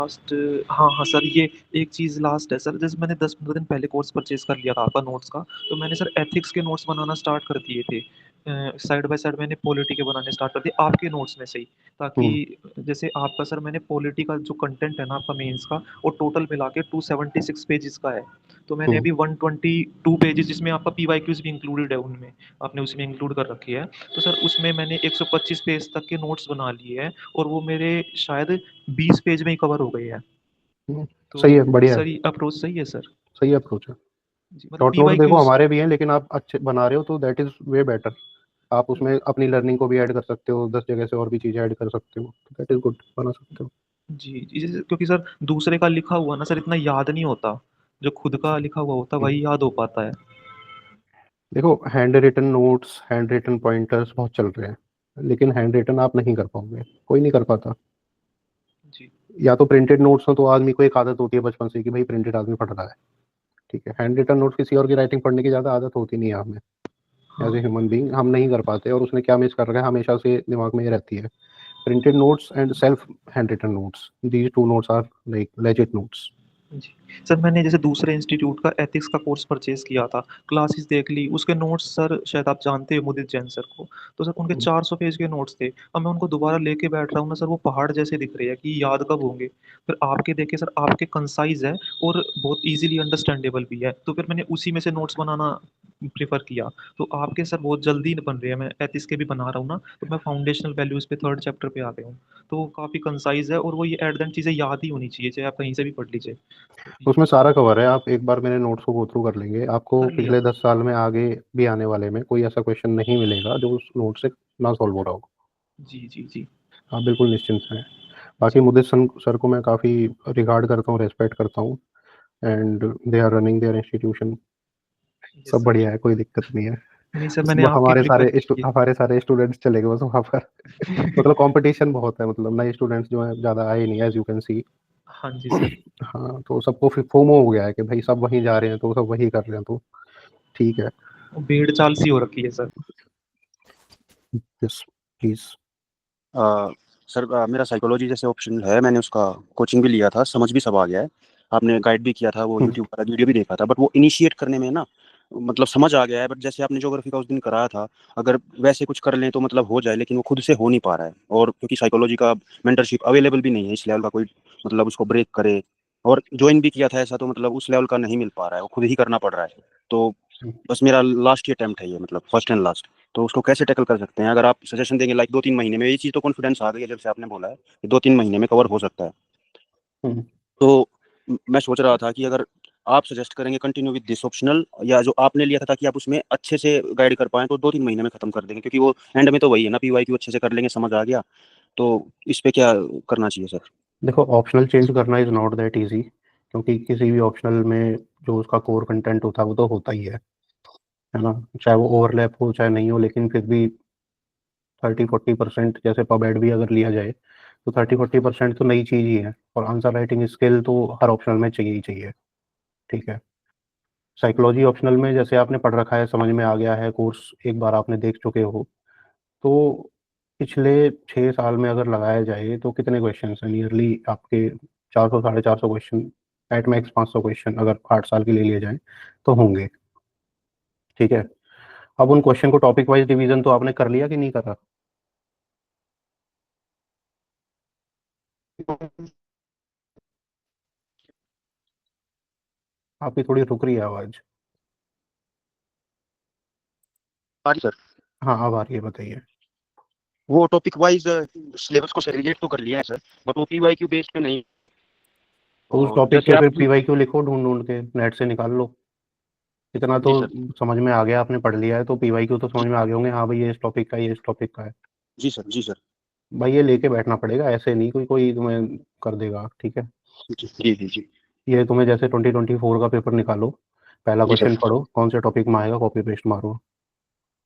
Last, हाँ, हाँ sir, ये एक चीज़ लास्ट है सर, जैसे मैंने 10-15 दिन पहले कोर्स परचेज़ कर लिया था आपका नोट्स का, तो मैंने सर एथिक्स के नोट्स बनाना स्टार्ट कर दिए थे। साइड बाय साइड मैंने पॉलिटी के बनाने स्टार्ट कर दिए आपके नोट्स में से ही, ताकि हम्म। जैसे आपका सर मैंने पॉलिटी का जो कंटेंट है ना आपका मेंस का, वो टोटल मिला के 276 पेजेस का है। तो मैंने हम्म। अभी 122 पेजेस, जिसमें आपका पीवाईक्यूज भी इंक्लूडेड है उनमें, आपने उसमें इंक्लूड कर रखी है। तो सर उसमें मैंने 125 पेज तक के नोट्स बना लिए हैं, और वो मेरे शायद 20 पेज में ही कवर हो गए हैं। हम्म। तो सही है, बढ़िया है। सर ये अप्रोच सही है सर? सही अप्रोच है। जी, मतलब शॉर्ट नोट्स देखो पीवाईक्यूज। हमारे भी हैं, लेकिन आप अच्छे बना रहे हो तो दैट इज वे बेटर। आप उसमें अपनी लर्निंग को भी ऐड कर सकते हो, 10 जगह से और भी चीजें ऐड कर सकते हो, तो दैट इज गुड, बना सकते हो। जी, जी, क्योंकि सर दूसरे का लिखा हुआ ना सर इतना याद नहीं होता, जो खुद का लिखा हुआ होता हम्म। वही याद हो पाता है। देखो, handwritten notes, handwritten pointers बहुत चल रहे हैं, लेकिन हैंड रिटन आप नहीं कर पाओगे, कोई नहीं कर पाता। जी, या तो प्रिंटेड नोट्स हो, तो आदमी को एक आदत होती है बचपन से कि भाई प्रिंटेड आदमी पढ़ रहा है, ठीक है। हैंड रिटन नोट्स किसी और की राइटिंग पढ़ने की ज्यादा आदत होती नहीं है हमें, एज हाँ, ए ह्यूमन बीइंग हम नहीं कर पाते, और उसने क्या मिस कर रखा है हमेशा से दिमाग में ये रहती है। Printed notes and self handwritten notes, these two notes are like legit notes. जी। सर मैंने जैसे दूसरे इंस्टीट्यूट का एथिक्स का कोर्स परचेज़ किया था, क्लासेस देख ली, उसके नोट्स सर शायद आप जानते हो मुदित जैन सर को, तो सर उनके 400 पेज के नोट्स थे। अब मैं उनको दोबारा लेके बैठ रहा हूँ ना सर, वो पहाड़ जैसे दिख रहे हैं कि याद कब होंगे। फिर आपके देखे सर, आपके कंसाइज़ है और बहुत ईज़िली अंडरस्टैंडेबल भी है, तो फिर मैंने उसी में से नोट्स बनाना प्रेफ़र किया। तो आपके सर बहुत जल्दी बन रहे हैं, मैं एथिक्स के भी बना रहा हूँ ना, तो मैं फाउंडेशनल वैल्यूज़ पे 3rd चैप्टर पे आ गया हूँ। तो वो काफ़ी कंसाइज़ है, और वो ये एट द एंड चीज़ें याद ही होनी चाहिए, चाहे आप कहीं से भी पढ़ लीजिए। तो ये उसमें सारा कवर है, आप एक बार मेरे नोट्स को गो थ्रू कर लेंगे, आपको कर लिया। पिछले 10 साल में आगे भी आने वाले में कोई ऐसा क्वेश्चन नहीं मिलेगा जो उस नोट से ना सॉल्व हो रहा हो। जी, जी, जी। आप बिल्कुल निश्चिंत हैं। बाकी जी, मुदित सर को मैं काफ़ी रिगार्ड करता हूँ, रेस्पेक्ट करता हूँ, and they are running their institution. Yes सब सर। बढ़िया है, कोई दिक्कत नहीं है। नहीं सर, बस मैंने आपकी प्रेफ़र की है। हमारे सारे स्टूडेंट्स चले गए बस वहाँ पर। मतलब कंपटीशन बहुत है, मतलब नए स्टूडेंट्स जो है ज़्यादा आए नहीं, एज यू कैन सी। हाँ जी सर। हाँ, तो सबको फिर फोमो हो गया है कि भाई सब वहीं जा रहे हैं तो सब वही कर रहे हैं, तो ठीक है। भेड़ चाल सी हो रखी है sir. Yes, please. A, sir मेरा साइकोलॉजी जैसे ऑप्शन है, मैंने उसका कोचिंग भी लिया था, समझ भी सब आ गया है। आपने गाइड भी किया था, वो यूट्यूब पर वीडियो भी देखा था, बट वो इनिशिएट करने में ना मतलब समझ आ गया है। बट जैसे आपने ज्योग्राफी का उस दिन कराया था, अगर वैसे कुछ कर लें तो मतलब हो जाए, लेकिन वो खुद से हो नहीं पा रहा है। और क्योंकि साइकोलॉजी का मेंटरशिप अवेलेबल भी नहीं है इस लेवल का, कोई मतलब उसको ब्रेक करे। और ज्वाइन भी किया था ऐसा, तो मतलब उस लेवल का नहीं मिल पा रहा है, वो खुद ही करना पड़ रहा है। तो बस मेरा लास्ट ही अटेम्प्ट है ये, मतलब फर्स्ट एंड लास्ट। तो उसको कैसे टैकल कर सकते हैं, अगर आप सजेशन देंगे? लाइक 2-3 महीने में, ये चीज़ तो कॉन्फिडेंस आ गई है जब से आपने बोला है कि 2-3 महीने में कवर हो सकता है। तो मैं सोच रहा था कि अगर आप सजेस्ट करेंगे कंटिन्यू विद दिस ऑप्शनल, या जो आपने लिया था ताकि आप उसमें अच्छे से गाइड कर पाएं, तो 2-3 महीने में खत्म कर देंगे, क्योंकि वो एंड में तो वही है ना, पीवाईक्यू अच्छे से कर लेंगे, समझ आ गया। तो इस पे क्या करना चाहिए सर? देखो, ऑप्शनल चेंज करना इज़ नॉट दैट इजी, क्योंकि किसी भी ऑप्शनल में जो उसका कोर कंटेंट होता है वो तो होता ही है ना। चाहे वो ओवरलैप हो चाहे नहीं हो, लेकिन फिर भी 30-40% जैसे पब भी अगर लिया जाए, तो 30-40% तो नई चीज़ ही है, और आंसर राइटिंग स्किल तो हर ऑप्शनल में चाहिए ही चाहिए, ठीक है। साइकोलॉजी ऑप्शनल में जैसे आपने पढ़ रखा है, समझ में आ गया है, कोर्स एक बार आपने देख चुके हो, तो पिछले 6 साल में अगर लगाया जाए तो कितने क्वेश्चन हैं, नियरली आपके 400 साढ़े 400 क्वेश्चन, एट मैक्स 500 क्वेश्चन अगर 8 साल के लिए लिए जाए तो होंगे, ठीक है। अब उन क्वेश्चन को टॉपिक वाइज डिवीजन तो आपने कर लिया कि नहीं करा? आपकी थोड़ी रुक रही है आवाज़। सर हाँ, अब आ रही है, बताइए। वो टॉपिक वाइज सिलेबस को सेग्रीगेट तो कर लिया है सर, बट वो पीवाईक्यू बेस्ड पे नहीं। तो उस और टॉपिक जैसे के आप। फिर पीवाईक्यू लिखो, ढूंढ ढूंढ के नेट से निकाल लो। इतना तो जी सर। समझ में आ गया, आपने पढ़ लिया है तो पीवाईक्यू तो समझ में आ गए होंगे, हाँ भाई ये इस टॉपिक का है, ये इस टॉपिक का है। जी सर। जी सर। भाई ये लेके बैठना पड़ेगा, ऐसे नहीं कोई कोई तुम्हें कर देगा, ठीक है। जी जी जी जी। ये तुम्हें जैसे 2024 का पेपर निकालो, पहला जी क्वेश्चन सर। पढ़ो कौन से टॉपिक में आएगा, कॉपी पेस्ट मारो,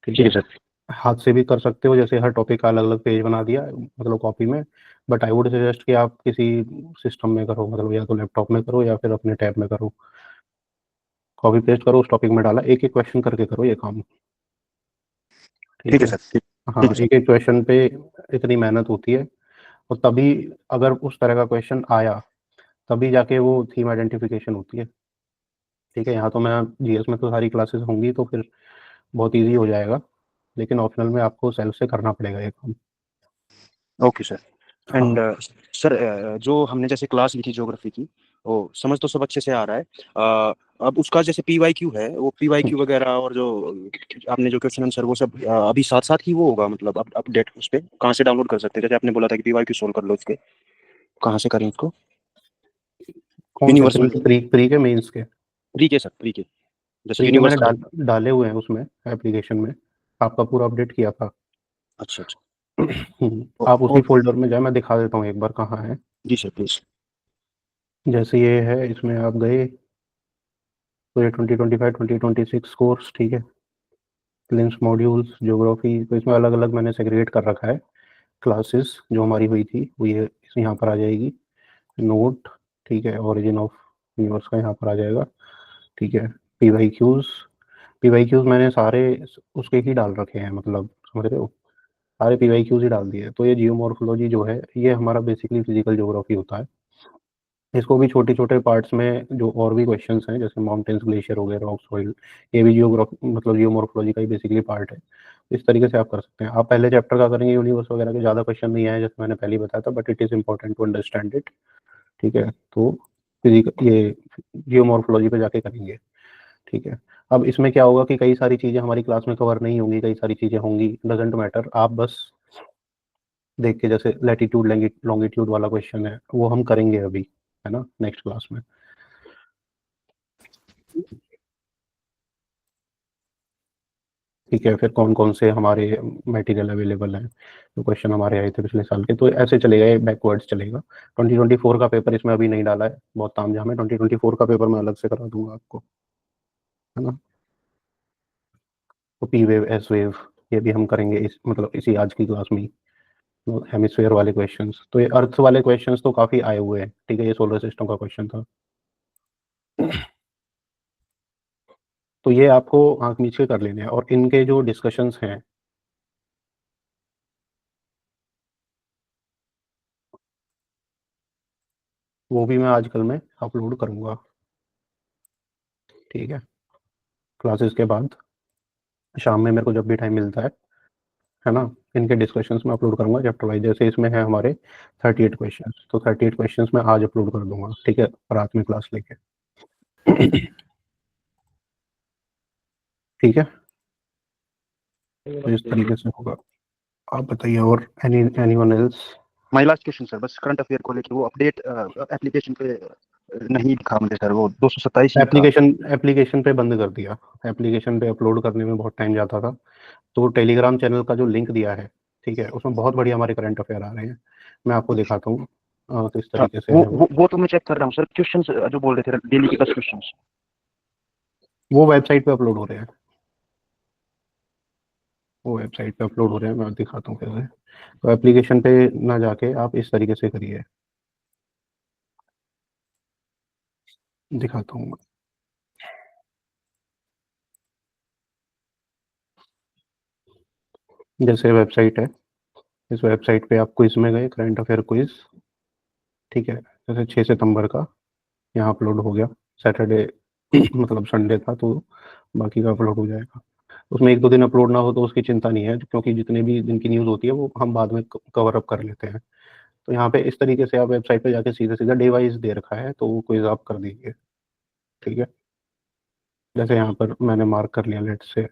ठीक ठीक है। है सर। हाथ से भी कर सकते हो, जैसे हर टॉपिक का अलग अलग पेज बना दिया मतलब कॉपी में, बट आई वुड सजेस्ट कि आप किसी सिस्टम में करो, मतलब या तो लैपटॉप में करो या फिर अपने टैब में करो, कॉपी पेस्ट करो, उस टॉपिक में डाला, एक एक क्वेश्चन करके करो ये काम, ठीक ठीक है है। सर। ठीक। ठीक हाँ, है सर। एक एक क्वेश्चन पे इतनी मेहनत होती है, और तभी अगर उस तरह का क्वेश्चन आया तभी जाके वो थीम आइडेंटिफिकेशन होती है। ठीक है, यहाँ तो मैं जीएस में तो सारी क्लासेस होंगी तो फिर बहुत ईजी हो जाएगा, लेकिन ऑप्शनल में आपको सेल्फ से करना पड़ेगा ये काम। Okay sir. एंड हाँ सर, जो हमने जैसे क्लास ली थी ज्योग्राफी की, वो समझ तो सब अच्छे से आ रहा है। अब उसका जैसे पीवाईक्यू है, वो पीवाईक्यू वगैरह और जो आपने जो क्वेश्चन आंसर वो सब अभी साथ साथ ही वो होगा, मतलब अपडेट उस पे कहाँ से डाउनलोड कर सकते हैं? जैसे आपने बोला था कि पीवाईक्यू सोल्व कर लो उसके, कहाँ से करें इसको? कौन से यूनिवर्सल प्री के मेंस के? प्री के सर, प्री के जैसे प्री के मैंने यूनिवर्सल। डाले हुए हैं उसमें एप्लीकेशन में, आपका पूरा अपडेट किया था। अच्छा अच्छा। आप उसी ओके। फोल्डर में जाए, मैं दिखा देता हूँ एक बार कहाँ है। जी सर प्लीज। जैसे ये है, इसमें आप गए तो ये 2025 2026 कोर्स, ठीक है, प्रीलिम्स मॉड्यूल्स ज्योग्राफी, तो इसमें अलग अलग मैंने सेग्रीगेट कर रखा है। क्लासेस जो हमारी हुई थी वो ये यहाँ पर आ जाएगी। नोट, ठीक है, ओरिजिन ऑफ यूनिवर्स का यहाँ पर आ जाएगा। ठीक है, पी वाई क्यूज़ मैंने सारे उसके ही डाल रखे हैं, मतलब समझ रहे हो, सारे पी वाई क्यूज़ ही डाल दिए। तो ये जियोमॉर्फोलॉजी जो है ये हमारा बेसिकली फिजिकल ज्योग्राफी होता है। इसको भी छोटे छोटे पार्ट्स में जो और भी क्वेश्चंस हैं, जैसे माउंटेन्स, ग्लेशियर हो गए, रॉक सॉइल, ये भी जियोग्राफी मतलब जियोमॉर्फोलॉजी का ही बेसिकली पार्ट है। इस तरीके से आप कर सकते हैं। आप पहले चैप्टर का करेंगे, यूनिवर्स वगैरह के ज़्यादा क्वेश्चन नहीं आए जैसे मैंने पहले ही बताया था, but it is important to understand it. ठीक है, तो फिजिक ये जियोमॉर्फोलॉजी पे जाके करेंगे। ठीक है, अब इसमें क्या होगा कि कई सारी चीज़ें हमारी क्लास में कवर नहीं होंगी, कई सारी चीज़ें होंगी, डजेंट मैटर, आप बस देख के, जैसे लैटिट्यूड लॉन्गिट्यूड वाला क्वेश्चन है वो हम करेंगे अभी, है ना, नेक्स्ट क्लास में। ठीक है, फिर कौन कौन से हमारे मटेरियल अवेलेबल हैं, जो क्वेश्चन हमारे आए थे पिछले साल के, तो ऐसे चलेगा, ये बैकवर्ड्स चलेगा। 2024 का पेपर इसमें अभी नहीं डाला है, बहुत तामझाम है। 2024 का पेपर मैं अलग से करा दूंगा आपको, है ना। तो पी वेव, एस वेव, ये भी हम करेंगे इस मतलब इसी आज की क्लास में ही। हेमिस्फेयर वाले क्वेश्चंस, तो ये अर्थ वाले क्वेश्चंस तो काफ़ी आए हुए हैं। ठीक है, ये सोलर सिस्टम का क्वेश्चन था। तो ये आपको आंख मीच के कर लेने हैं, और इनके जो डिस्कशंस हैं वो भी मैं आजकल में अपलोड करूँगा। ठीक है, क्लासेस के बाद शाम में मेरे को जब भी टाइम मिलता है ना, इनके डिस्कशंस में अपलोड करूँगा चैप्टर वाइज। जैसे इसमें है हमारे 38 क्वेश्चंस, तो 38 क्वेश्चंस मैं आज अपलोड कर दूंगा। ठीक है, रात में क्लास लेके। ठीक है, तो इस तरीके से होगा। आप बताइए, और anyone else? My last question sir, बस करंट अफेयर को लेकर वो अपडेट एप्लीकेशन पे नहीं दिखा मुझे सर, वो 227 ही था। एप्लीकेशन पे बंद कर दिया। एप्लीकेशन पे अपलोड करने में बहुत टाइम जाता था, तो टेलीग्राम चैनल का जो लिंक दिया है, ठीक है, उसमें बहुत बढ़िया हमारे करंट अफेयर आ रहे हैं। मैं आपको दिखाता हूँ किस तरीके से वो है वो वो तो मैं चेक कर रहा हूँ सर, क्वेश्चन जो बोल रहे थे डेली के 10 क्वेश्चन। वो वेबसाइट पे अपलोड हो रहे हैं, वो वेबसाइट पे अपलोड हो रहे हैं, मैं दिखाता हूँ कैसे। तो एप्लीकेशन पे ना जाके आप इस तरीके से करिए, दिखाता हूँ। जैसे वेबसाइट है, इस वेबसाइट पे आप क्विज में गए, करंट अफेयर क्विज, ठीक है, जैसे 6 सितंबर का यहाँ अपलोड हो गया। सैटरडे मतलब संडे था, तो बाकी का अपलोड हो जाएगा। उसमें एक दो दिन अपलोड ना हो तो उसकी चिंता नहीं है, क्योंकि जितने भी दिन की न्यूज़ होती है वो हम बाद में कवर अप कर लेते हैं। तो यहाँ पे इस तरीके से आप वेबसाइट पे जाके सीधा सीधा डे वाइज दे रखा है, तो वो क्विज आप कर दीजिए। ठीक है, जैसे यहाँ पर मैंने मार्क कर लिया, लेट से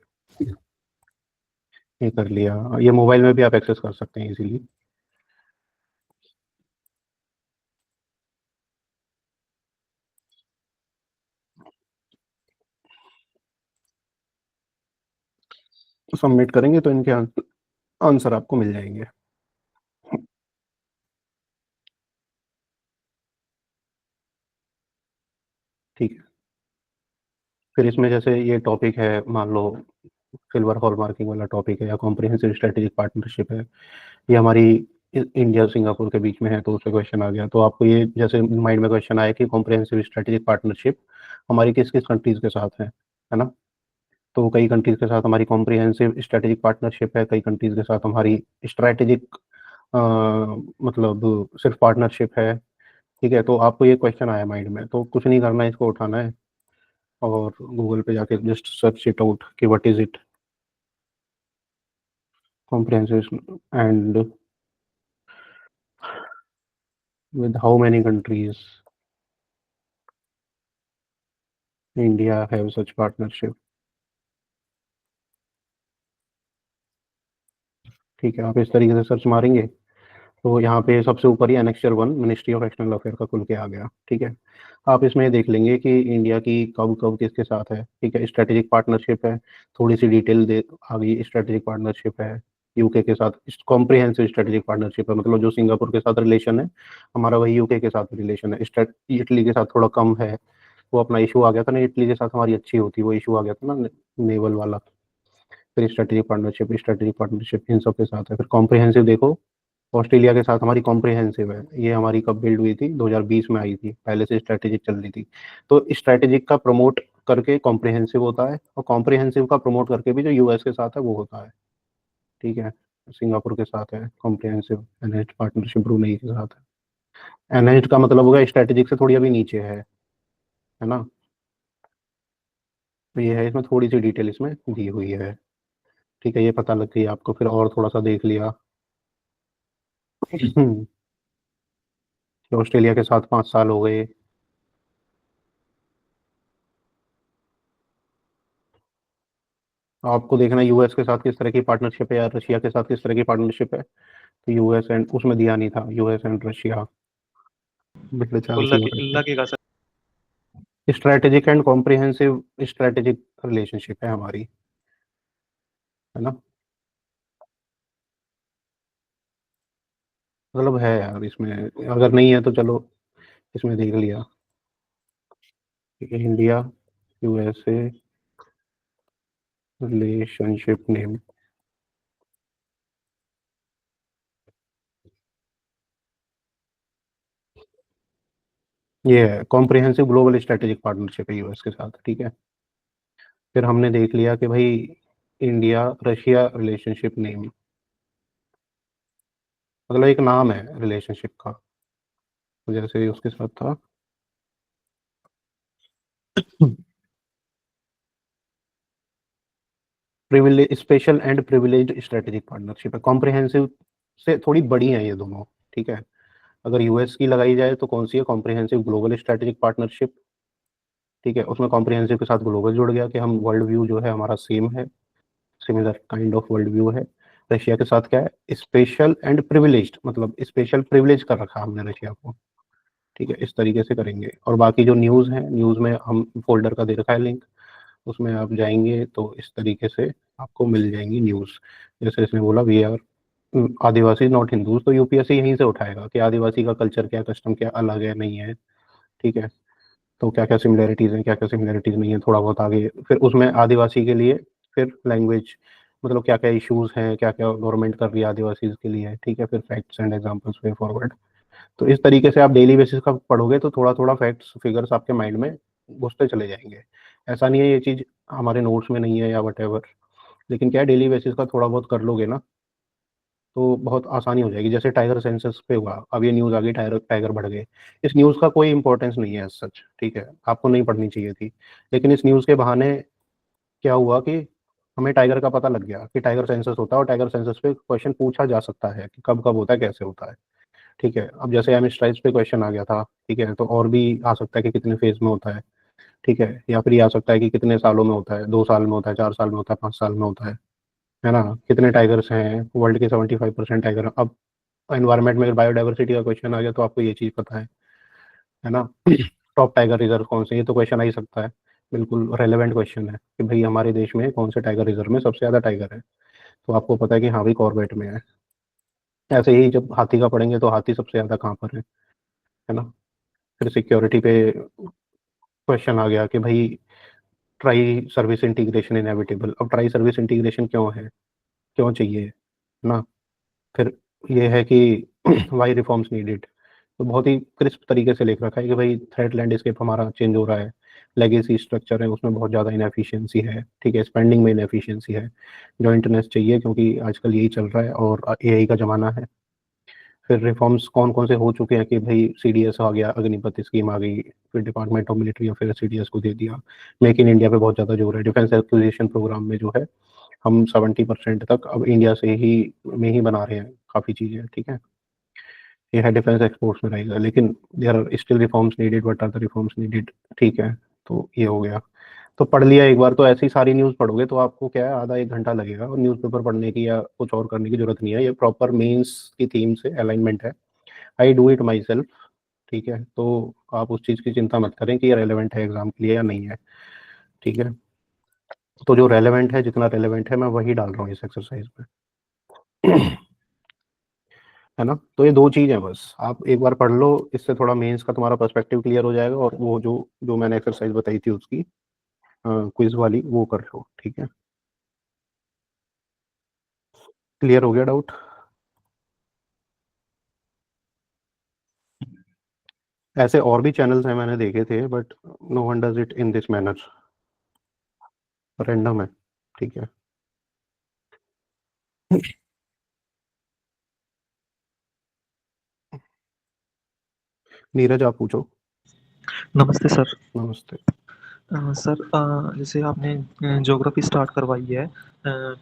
ये कर लिया। ये मोबाइल में भी आप एक्सेस कर सकते हैं इजीली। सबमिट करेंगे तो इनके आंसर आपको मिल जाएंगे। ठीक है, फिर इसमें जैसे ये टॉपिक है, मान लो सिल्वर हॉल मार्किंग वाला टॉपिक है, या कॉम्प्रिहेंसिव स्ट्रेटेजिक पार्टनरशिप है, ये हमारी इंडिया सिंगापुर के बीच में है, तो उससे क्वेश्चन आ गया, तो आपको ये जैसे माइंड में क्वेश्चन आया कि कॉम्प्रिहेंसिव स्ट्रेटेजिक पार्टनरशिप हमारी किस किस कंट्रीज के साथ है ना। तो कई कंट्रीज के साथ हमारी कॉम्प्रिहेंसिव स्ट्रेटेजिक पार्टनरशिप है, कई कंट्रीज के साथ हमारी स्ट्रेटेजिक मतलब सिर्फ पार्टनरशिप है, ठीक है, तो आपको ये क्वेश्चन आया माइंड में, तो कुछ नहीं करना है, इसको उठाना है और गूगल पे जाके जस्ट सर्च इट आउट कि what is it comprehensive and with how many countries India have such partnership। ठीक है, आप इस तरीके से सर्च मारेंगे तो यहाँ पे सबसे ऊपर ही annexure 1 ministry of external affair का खुल के आ गया। ठीक है, आप इसमें देख लेंगे कि इंडिया की कब कब किसके साथ है। ठीक है, स्ट्रेटेजिक पार्टनरशिप है, थोड़ी सी डिटेल दे आ गई। स्ट्रेटेजिक पार्टनरशिप है यूके के साथ, कॉम्प्रिहेंसिव स्ट्रेटेजिक पार्टनरशिप है, मतलब जो सिंगापुर के साथ रिलेशन है हमारा, वही यूके के साथ रिलेशन है। इटली के साथ थोड़ा कम है, वो अपना इशू आ गया था ना, इटली के साथ हमारी अच्छी होती, वो इशू आ गया था ना नेवल वाला। फिर स्ट्रेटेजिक पार्टनरशिप इन सब के साथ है। फिर कॉम्प्रिहेंसिव देखो, ऑस्ट्रेलिया के साथ हमारी कॉम्प्रिहेंसिव है, ये हमारी कब बिल्ड हुई थी, 2020 में आई थी, पहले से स्ट्रेटेजिक चल रही थी। तो स्ट्रेटेजिक का प्रमोट करके कॉम्प्रिहेंसिव होता है, और कॉम्प्रिहेंसिव का प्रमोट करके भी जो यूएस के साथ है वो होता है। ठीक है, सिंगापुर के साथ है कॉम्प्रिहेंसिव एनएच पार्टनरशिप, ब्रुनेई के साथ है। एनएच का मतलब होगा स्ट्रेटेजिक से थोड़ी अभी नीचे है ना। तो ये है, इसमें थोड़ी सी डिटेल इसमें दी हुई है। ठीक है, ये पता लग गई आपको। फिर और थोड़ा सा देख लिया कि ऑस्ट्रेलिया के साथ 5 साल हो गए। आपको देखना यूएस के साथ किस तरह की पार्टनरशिप है या रशिया के साथ किस तरह की पार्टनरशिप है। तो यूएस एंड उसमें दिया नहीं था, यूएस एंड रशिया पिछले तो 4 सालों तक लगेगा sir. Strategic and comprehensive strategic relationship है हमारी, है ना। मतलब है यार इसमें, अगर नहीं है तो चलो इसमें देख लिया। ठीक है, इंडिया यूएसए रिलेशनशिप नेम, ये है कॉम्प्रिहेंसिव ग्लोबल स्ट्रेटेजिक पार्टनरशिप है यूएस के साथ। ठीक है, फिर हमने देख लिया कि भाई इंडिया रशिया रिलेशनशिप नेम, मतलब एक नाम है रिलेशनशिप का, तो जैसे उसके साथ था privilege, special and privileged strategic partnership है। कॉम्प्रिहेंसिव से थोड़ी बड़ी है ये दोनों। ठीक है, अगर यूएस की लगाई जाए तो कौन सी है, कॉम्प्रिहेंसिव ग्लोबल स्ट्रेटेजिक पार्टनरशिप। ठीक है, उसमें कॉम्प्रिहेंसिव के साथ ग्लोबल जुड़ गया कि हम वर्ल्ड व्यू जो है हमारा सेम है, similar kind of world view है। रशिया के साथ क्या है, स्पेशल एंड प्रिविलेज्ड, मतलब स्पेशल प्रिविलेज कर रखा हमने रशिया को। ठीक है, इस तरीके से करेंगे। और बाकी जो न्यूज़ है, न्यूज़ में हम फोल्डर का दे रखा है लिंक, उसमें आप जाएंगे तो इस तरीके से आपको मिल जाएंगी न्यूज़। जैसे इसने बोला we are Adivasi not Hindus, तो यूपीएससी यहीं से उठाएगा कि आदिवासी का कल्चर क्या, कस्टम क्या अलग है नहीं है। ठीक है, तो क्या क्या सिमिलरिटीज़ हैं, क्या क्या सिमिलरिटीज़ नहीं है, थोड़ा बहुत आगे। फिर उसमें आदिवासी के लिए फिर लैंग्वेज, मतलब क्या क्या इश्यूज हैं, क्या क्या गवर्नमेंट कर रही है आदिवासी के लिए। ठीक है, फिर facts and examples way forward. तो इस तरीके से आप डेली बेसिस का पढ़ोगे तो थोड़ा थोड़ा फैक्ट्स फिगर्स आपके माइंड में घुसते चले जाएंगे। ऐसा नहीं है ये चीज़ हमारे नोट्स में नहीं है या वट एवर, लेकिन क्या डेली बेसिस का थोड़ा बहुत कर लोगे ना तो बहुत आसानी हो जाएगी। जैसे टाइगर सेंसस पे हुआ, अब ये न्यूज़ आ गई टाइगर टाइगर बढ़ गए। इस न्यूज़ का कोई इंपॉर्टेंस नहीं है सच, ठीक है, आपको नहीं पढ़नी चाहिए थी, लेकिन इस न्यूज़ के बहाने क्या हुआ कि हमें टाइगर का पता लग गया कि टाइगर सेंसस होता है, और टाइगर सेंसस पे क्वेश्चन पूछा जा सकता है कि कब कब होता है, कैसे होता है। ठीक है, अब जैसे एम स्ट्राइप्स पे क्वेश्चन आ गया था, ठीक है, तो और भी आ सकता है कि कितने फेज में होता है। ठीक है, या फिर ये आ सकता है कि कितने सालों में होता है, 2 साल में होता है, 4 साल में होता है, 5 साल में होता है ना। कितने टाइगर्स हैं वर्ल्ड के, 75% टाइगर। अब एनवायरमेंट में बायोडाइवर्सिटी का क्वेश्चन आ गया तो आपको ये चीज़ पता है ना। टॉप टाइगर रिजर्व कौन से, ये तो क्वेश्चन आ ही सकता है, बिल्कुल रेलेवेंट क्वेश्चन है कि भाई हमारे देश में कौन से टाइगर रिजर्व में सबसे ज़्यादा टाइगर है, तो आपको पता है कि हाँ भाई कॉर्बेट में है। ऐसे ही जब हाथी का पढ़ेंगे तो हाथी सबसे ज़्यादा कहाँ पर है ना। फिर सिक्योरिटी पे क्वेश्चन आ गया कि भाई ट्राई सर्विस इंटीग्रेशन इनएविटेबल। अब ट्राई सर्विस इंटीग्रेशन क्यों है, क्यों चाहिए, है ना। फिर ये है कि वाई रिफॉर्म्स नीडेड, तो बहुत ही क्रिस्प तरीके से लिख रखा है कि भाई थ्रेट लैंडस्केप हमारा चेंज हो रहा है, लेगेसी स्ट्रक्चर है उसमें बहुत ज़्यादा इनएफिशिएंसी है। ठीक है, स्पेंडिंग में इनएफिशिएंसी है, जॉइंटनेस चाहिए क्योंकि आजकल यही चल रहा है और एआई का ज़माना है। फिर रिफॉर्म्स कौन-कौन से हो चुके हैं कि भाई सीडीएस आ गया, अग्निपथ स्कीम आ गई, फिर department of military affairs CDS को दे दिया। मेक इन इंडिया पे बहुत ज़्यादा जोर है। डिफेंस एक्विजिशन प्रोग्राम में जो है हम 70% तक अब इंडिया से ही में ही बना रहे हैं काफ़ी चीज़ें, ठीक है। ये है डिफेंस एक्सपोर्ट्स में रहेगा, लेकिन there are still reforms needed, what are the reforms needed, ठीक है। तो ये हो गया। तो पढ़ लिया एक बार, तो ऐसी सारी न्यूज़ पढ़ोगे तो आपको क्या है, आधा 1 घंटा लगेगा, और न्यूज़पेपर पढ़ने की या कुछ और करने की ज़रूरत नहीं है। ये प्रॉपर मेंस की थीम से अलाइनमेंट है। I do it my self, ठीक है। तो आप उस चीज़ की चिंता मत करें कि ये रेलेवेंट है एग्ज़ाम के लिए या नहीं है, ठीक है। तो जो रेलेवेंट है, जितना रेलेवेंट है, मैं वही डाल रहा हूँ इस एक्सरसाइज में। है ना? तो ये 2 चीज़ हैं बस। आप एक बार पढ़ लो, इससे थोड़ा मेंस का तुम्हारा पर्सपेक्टिव क्लियर हो जाएगा, और वो जो जो मैंने एक्सरसाइज बताई थी उसकी क्विज़ वाली, वो कर लो, ठीक है। क्लियर हो गया डाउट? ऐसे और भी चैनल्स हैं, मैंने देखे थे, but no one does it in this manner. Random है, ठीक है। नीरज, आप पूछो। नमस्ते सर। नमस्ते। सर जैसे आपने ज्योग्राफी स्टार्ट करवाई है,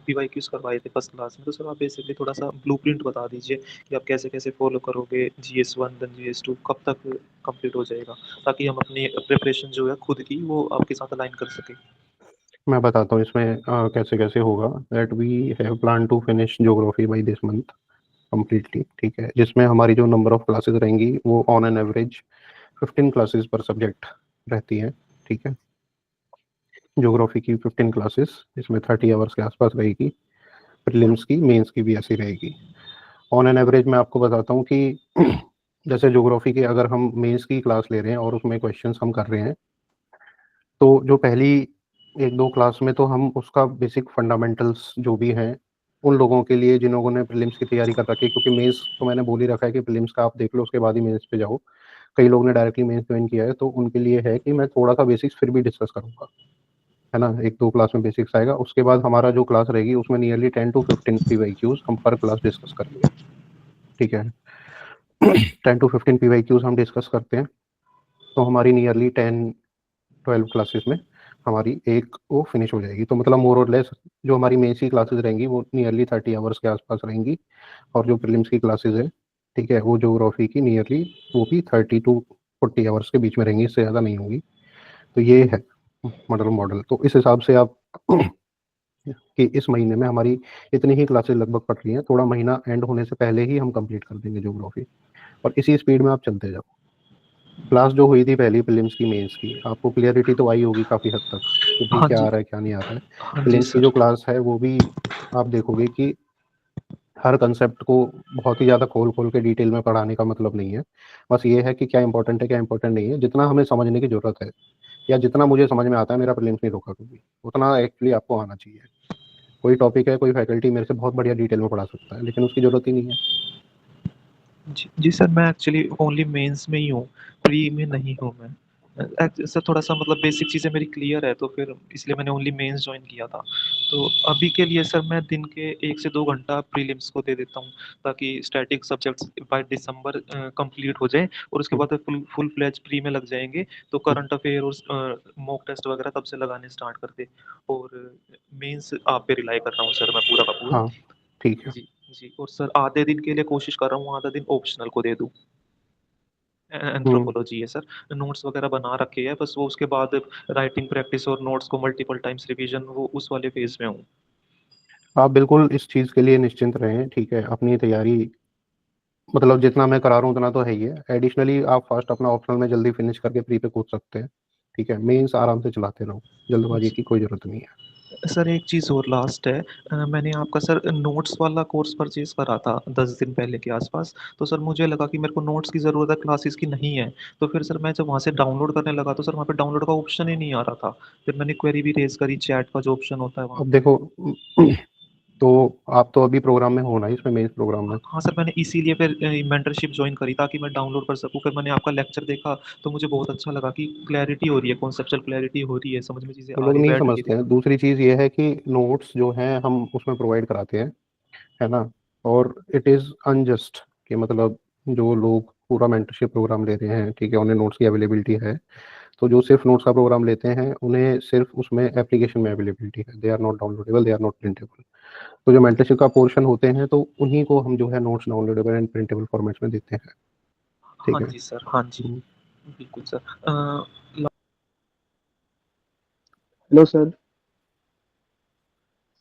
पीवाईक्यूज करवाए थे फर्स्ट क्लास में, तो सर आप बेसिकली थोड़ा सा ब्लूप्रिंट बता दीजिए कि आप कैसे कैसे फॉलो करोगे, जीएस 1 देन जीएस 2 कब तक कंप्लीट हो जाएगा, ताकि हम अपनी प्रिपरेशन जो है खुद की वो आपके साथ अलाइन कर सकें। मैं बताता हूँ इसमें कैसे कैसे होगा। That we have plan to finish geography by this month completely, ठीक है। जिसमें हमारी जो नंबर ऑफ क्लासेस रहेंगी वो ऑन एन एवरेज 15 क्लासेस पर सब्जेक्ट रहती हैं, ठीक है। ज्योग्राफी की 15 क्लासेस, इसमें 30 आवर्स के आसपास रहेगी। प्रीलिम्स की, मेंस की भी ऐसी रहेगी। ऑन एन एवरेज मैं आपको बताता हूँ कि जैसे ज्योग्राफी के अगर हम मेंस की क्लास ले रहे हैं और उसमें क्वेश्चंस हम कर रहे हैं, तो जो पहली 1-2 क्लास में तो हम उसका बेसिक फंडामेंटल्स जो भी हैं, उन लोगों के लिए जिन लोगों ने प्रीलिम्स की तैयारी कर रखी है, क्योंकि मेंस तो मैंने बोल ही रखा है कि प्रीलिम्स का आप देख लो, उसके बाद ही मेंस पे जाओ। कई लोग ने डायरेक्टली मेंस ज्वाइन किया है, तो उनके लिए है कि मैं थोड़ा सा बेसिक्स फिर भी डिस्कस करूंगा, है ना। 1-2 क्लास में बेसिक्स आएगा, उसके बाद हमारा जो क्लास रहेगी उसमें नियरली 10 to 15 पीवाईक्यूज हम पर क्लास डिस्कस करेंगे, ठीक है। 10 to 15 पीवाईक्यूज हम डिस्कस करते हैं, तो हमारी नियरली 10-12 क्लासेस में हमारी एक वो फिनिश हो जाएगी। तो मतलब मोर और लेस जो हमारी मेंस की क्लासेस रहेंगी वो नियरली 30 आवर्स के आसपास रहेंगी, और जो प्रीलिम्स की क्लासेस है, ठीक है, वो ज्योग्राफी की नियरली वो भी 30 to 40 आवर्स के बीच में रहेंगी, इससे ज़्यादा नहीं होगी। तो ये है मॉडल। तो इस हिसाब से आप कि इस महीने में हमारी इतनी ही क्लासेस लगभग पड़ रही हैं, थोड़ा महीना एंड होने से पहले ही हम कंप्लीट कर देंगे ज्योग्राफी, और इसी स्पीड में आप चलते जाओ। क्लास जो हुई थी पहली प्रीलिम्स की, मेंस की, आपको क्लियरिटी तो आई होगी काफ़ी हद तक कि भाई हाँ क्या जी। आ रहा है क्या नहीं आ रहा है। हाँ जी प्रीलिम्स की सर। जो क्लास है वो भी आप देखोगे कि हर कंसेप्ट को बहुत ही ज़्यादा खोल खोल के डिटेल में पढ़ाने का मतलब नहीं है। बस ये है कि क्या इंपॉर्टेंट है क्या इंपॉर्टेंट नहीं है, जितना हमें समझने की ज़रूरत है या जितना मुझे समझ में आता है, मेरा प्रीलिम्स नहीं रोका कभी, उतना एक्चुअली आपको आना चाहिए। कोई टॉपिक है, कोई फैकल्टी मेरे से बहुत बढ़िया डिटेल में पढ़ा सकता है, लेकिन उसकी ज़रूरत ही नहीं है। जी जी सर, मैं एक्चुअली ओनली मेंस में ही हूँ, प्री में नहीं हूँ मैं। सर थोड़ा सा मतलब बेसिक चीज़ें मेरी क्लियर है, तो फिर इसलिए मैंने ओनली मेंस ज्वाइन किया था। तो अभी के लिए सर मैं दिन के 1 से 2 घंटा प्रीलिम्स को दे देता हूँ, ताकि static subjects by December complete हो जाए, और उसके हम्म, बाद फुल फुल फ्लैज प्री में लग जाएंगे। तो करंट अफेयर और मॉक टेस्ट वगैरह तब से लगाने स्टार्ट कर दे। और मेंस आप पे रिलाई कर रहा हूँ सर मैं पूरा का पूरा। हाँ, ठीक है। जी, जी। और सर आधे दिन के लिए कोशिश कर रहा हूँ, आधा दिन ऑप्शनल को दे दूँ। हम्म, एंथ्रोपोलॉजी है सर। नोट्स वगैरह बना रखे हैं, बस वो उसके बाद राइटिंग प्रैक्टिस और नोट्स को मल्टीपल टाइम्स रिवीजन, वो उस वाले फेज़ में हूँ। आप बिल्कुल इस चीज़ के लिए निश्चिंत रहें, ठीक है। अपनी तैयारी मतलब जितना मैं करा रहा हूँ उतना तो है ही है। एडिशनली आप फर्स्ट अपना ऑप्शनल में जल्दी फिनिश करके प्री पे कूद सकते हैं, ठीक है। मेंस आराम से चलाते रहो, जल्दबाजी जी। की कोई ज़रूरत नहीं है। सर एक चीज़ और लास्ट है, मैंने आपका सर नोट्स वाला कोर्स परचेज़ करा था 10 दिन पहले के आसपास। तो सर मुझे लगा कि मेरे को नोट्स की ज़रूरत है, क्लासेस की नहीं है। तो फिर सर मैं जब वहाँ से डाउनलोड करने लगा, तो सर वहाँ पे डाउनलोड का ऑप्शन ही नहीं आ रहा था। फिर मैंने क्वेरी भी रेज़ करी, चैट का जो ऑप्शन होता है वहाँ अब पे। देखो, तो आप तो अभी प्रोग्राम में हो ना, इसमें मेंस प्रोग्राम में। हाँ सर, मैंने इसीलिए फिर मेंटरशिप जॉइन करी, ताकि मैं डाउनलोड कर सकूँ। फिर मैंने आपका लेक्चर देखा, तो मुझे बहुत अच्छा लगा कि क्लैरिटी हो रही है, कॉन्सेप्चुअल क्लैरिटी हो रही है, समझ में चीज़ें तो आ लोग रही, नहीं बैठ भी समझते रही। हैं। दूसरी चीज़ ये है कि नोट्स जो हैं हम उसमें प्रोवाइड कराते हैं, है ना। और इट इज़ अनजस्ट कि मतलब जो लोग पूरा मेंटरशिप प्रोग्राम ले रहे हैं, ठीक है, उन्हें नोट्स की अवेलेबिलिटी है, तो जो सिर्फ नोट्स का प्रोग्राम लेते हैं उन्हें सिर्फ उसमें एप्लीकेशन में अवेलेबिलिटी है, they are not downloadable, they are not printable. तो जो मेंटरशिप का पोर्शन होते हैं तो उन्हीं को हम जो है notes downloadable and printable formats में देते हैं। ठीक हाँ है। जी सर, हाँ जी, बिल्कुल सर। Hello sir.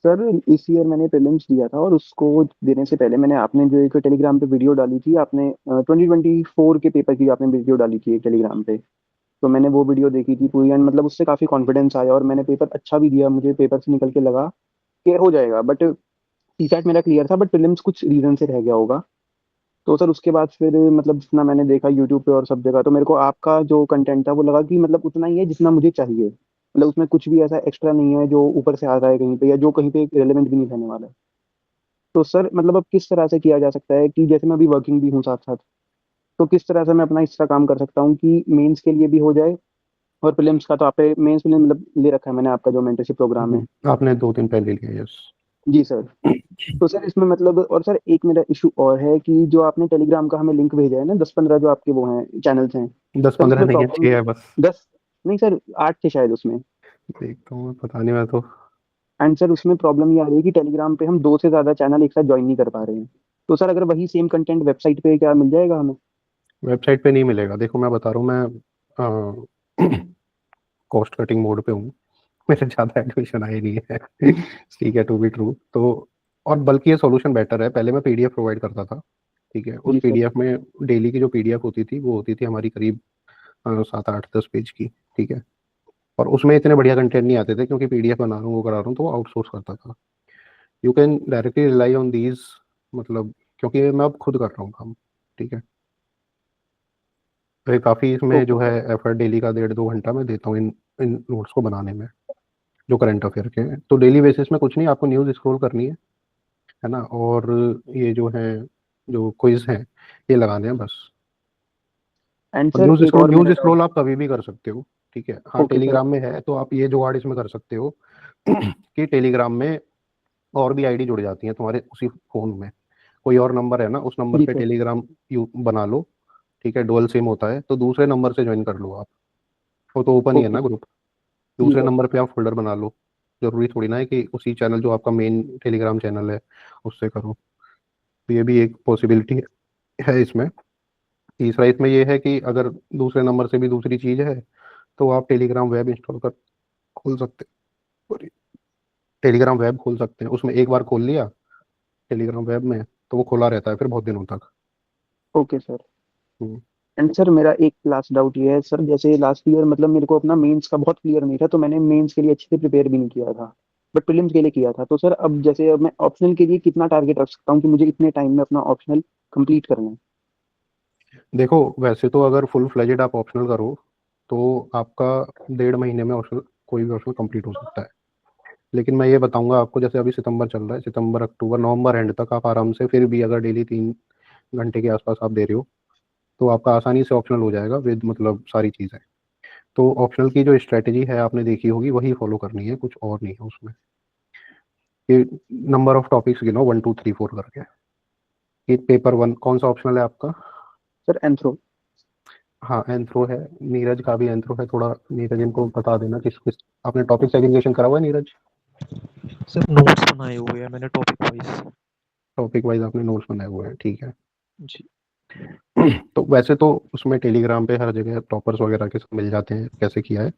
सर इस ईयर मैंने प्रीलिम्स दिया था और उसको देने से पहले मैंने आपने जो एक टेलीग्राम पे वीडियो डाली थी, आपने 2024 के पेपर की आपने वीडियो डाली थी टेलीग्राम पे। तो मैंने वो वीडियो देखी थी पूरी एंड मतलब उससे काफ़ी कॉन्फिडेंस आया और मैंने पेपर अच्छा भी दिया। मुझे पेपर से निकल के लगा कि हो जाएगा, बट सीसैट मेरा क्लियर था, बट प्रीलिम्स कुछ रीजन से रह गया होगा। तो सर उसके बाद फिर मतलब जितना मैंने देखा यूट्यूब पे और सब जगह, तो मेरे को आपका जो कंटेंट था वो लगा कि मतलब उतना ही है जितना मुझे चाहिए। मतलब उसमें कुछ भी ऐसा एक्स्ट्रा नहीं है जो ऊपर से आ रहा है कहीं पे, या जो कहीं पे रेलेवेंट भी नहीं रहने वाला है। तो सर मतलब अब किस तरह से किया जा सकता है कि जैसे मैं अभी वर्किंग भी हूँ साथ साथ, तो किस तरह से मैं अपना एक्स्ट्रा काम कर सकता हूँ कि मेंस के लिए भी हो जाए। और प्रीलिम्स का तो आपने मेंस के लिए मतलब ले रखा है मैंने, आपका जो मेंटरशिप प्रोग्राम है। आपने 2 दिन पहले लिया, यस। जी सर। तो सर इसमें मतलब, और सर एक मेरा इशू और है कि जो आपने टेलीग्राम का हमें लिंक भेजा है ना, 10-15 जो आपके वो हैं चैनल्स हैं, दस सर पंद्रह उसमें नहीं है, प्रॉब्लम। 6 है बस। 10 नहीं सर, 8 थे शायद उसमें। देखता हूँ, पता नहीं मैं तो। एंड सर उसमें प्रॉब्लम ये आ रही है कि टेलीग्राम पे हम 2 से ज्यादा चैनल एक साथ ज्वाइन नहीं कर पा रहे हैं। तो सर अगर वही सेम कंटेंट वेबसाइट पे क्या मिल जाएगा हमें? वेबसाइट पे नहीं मिलेगा, देखो मैं बता रहा हूँ, मैं कॉस्ट कटिंग मोड पे हूँ। मेरे ज़्यादा एडमिशन आए नहीं है ठीक है, टू बी ट्रू तो। और बल्कि ये सॉल्यूशन बेटर है, पहले मैं पीडीएफ प्रोवाइड करता था, ठीक है, उस जी सर। पीडीएफ में डेली की जो पीडीएफ होती थी वो होती थी हमारी करीब 7 8 10 पेज की, ठीक है। और उसमें इतने बढ़िया कंटेंट नहीं आते थे क्योंकि पीडीएफ बना रहा हूँ वो करा रहा हूँ, तो वो आउटसोर्स करता था। You can directly rely on these, मतलब क्योंकि मैं अब खुद कर रहा हूँ काम, ठीक है। तो ये काफ़ी इसमें ओके जो है सर। एफर्ट डेली का 1.5 2 घंटा मैं देता हूँ इन इन नोट्स को बनाने में, जो करंट अफेयर के हैं। तो डेली बेसिस में कुछ नहीं, आपको न्यूज़ स्क्रॉल करनी है ना, और ये जो है जो क्विज है ये लगाने हैं बस। एंड और सर एक और न्यूज़ मेरा डाउट। स्क्रॉल आप कभी भी कर सकते हो, ठीक है। हाँ, ओके सर। टेलीग्राम में है तो आप ये जुगाड़ इसमें कर सकते हो कि टेलीग्राम में और भी आईडी जुड़ जाती है तुम्हारे उसी फोन में। कोई और नंबर है ना, उस नंबर जी पे सर। टेलीग्राम यू बना लो, ठीक है, डुअल सिम होता है, तो दूसरे नंबर से ज्वाइन कर लो आप। वो तो ओपन ही है ओके। ना ग्रुप। जी दूसरे सर। नंबर पे आप फोल्डर बना लो। जरूरी थोड़ी ना है कि उसी चैनल जो आपका मेन टेलीग्राम चैनल है उससे करो। तो ये भी एक पॉसिबिलिटी है इसमें। तीसरा इसमें ये है कि अगर दूसरे नंबर से भी दूसरी चीज़ है तो आप टेलीग्राम वेब इंस्टॉल कर खोल सकते हैं, टेलीग्राम वेब खोल सकते हैं, उसमें एक बार खोल लिया टेलीग्राम वेब में तो वो खुला रहता है फिर बहुत दिनों तक। Okay sir. Hmm. And sir मेरा एक लास्ट डाउट ये है सर, जैसे लास्ट ईयर मतलब मेरे को अपना मेंस का बहुत क्लियर नहीं था, तो मैंने मेंस के लिए अच्छे से प्रिपेयर भी नहीं किया था, बट प्रीलिम्स के लिए किया था। तो सर अब जैसे अब मैं ऑप्शनल के लिए कितना टारगेट रख सकता हूँ कि मुझे इतने टाइम में अपना ऑप्शनल कंप्लीट करना है? देखो वैसे तो अगर फुल फ्लेजेड आप ऑप्शनल करो तो आपका 1.5 महीने में ऑप्शनल कोई भी ऑप्शनल कंप्लीट हो सकता है। लेकिन मैं ये बताऊंगा आपको, जैसे अभी सितंबर चल रहा है, सितंबर अक्टूबर नवंबर एंड तक आप आराम से फिर भी अगर डेली 3 घंटे के आसपास आप दे रहे हो तो आपका आसानी से ऑप्शनल हो जाएगा विद मतलब सारी चीज़ें। तो ऑप्शनल की जो स्ट्रेटेजी है आपने देखी होगी वही फॉलो करनी है, कुछ और नहीं है उसमें। कि नंबर ऑफ टॉपिक्स गिनो 1 2 3 4 करके। कि पेपर 1 कौन सा ऑप्शनल है आपका? Sir anthro. हाँ एंथ्रो है, नीरज का भी एंथ्रो है। थोड़ा नीरज इनको बता देना किस किस आपने टॉपिक सेग्रीगेशन करा हुआ है नीरज? सर नोट्स बनाए हुए हैं मैंने टॉपिक वाइज। टॉपिक वाइज आपने नोट्स बनाए हुए हैं, ठीक है। जी। तो वैसे तो उसमें टेलीग्राम पे हर जगह टॉपर्स वगैरह के सब मिल जाते हैं कैसे किया है,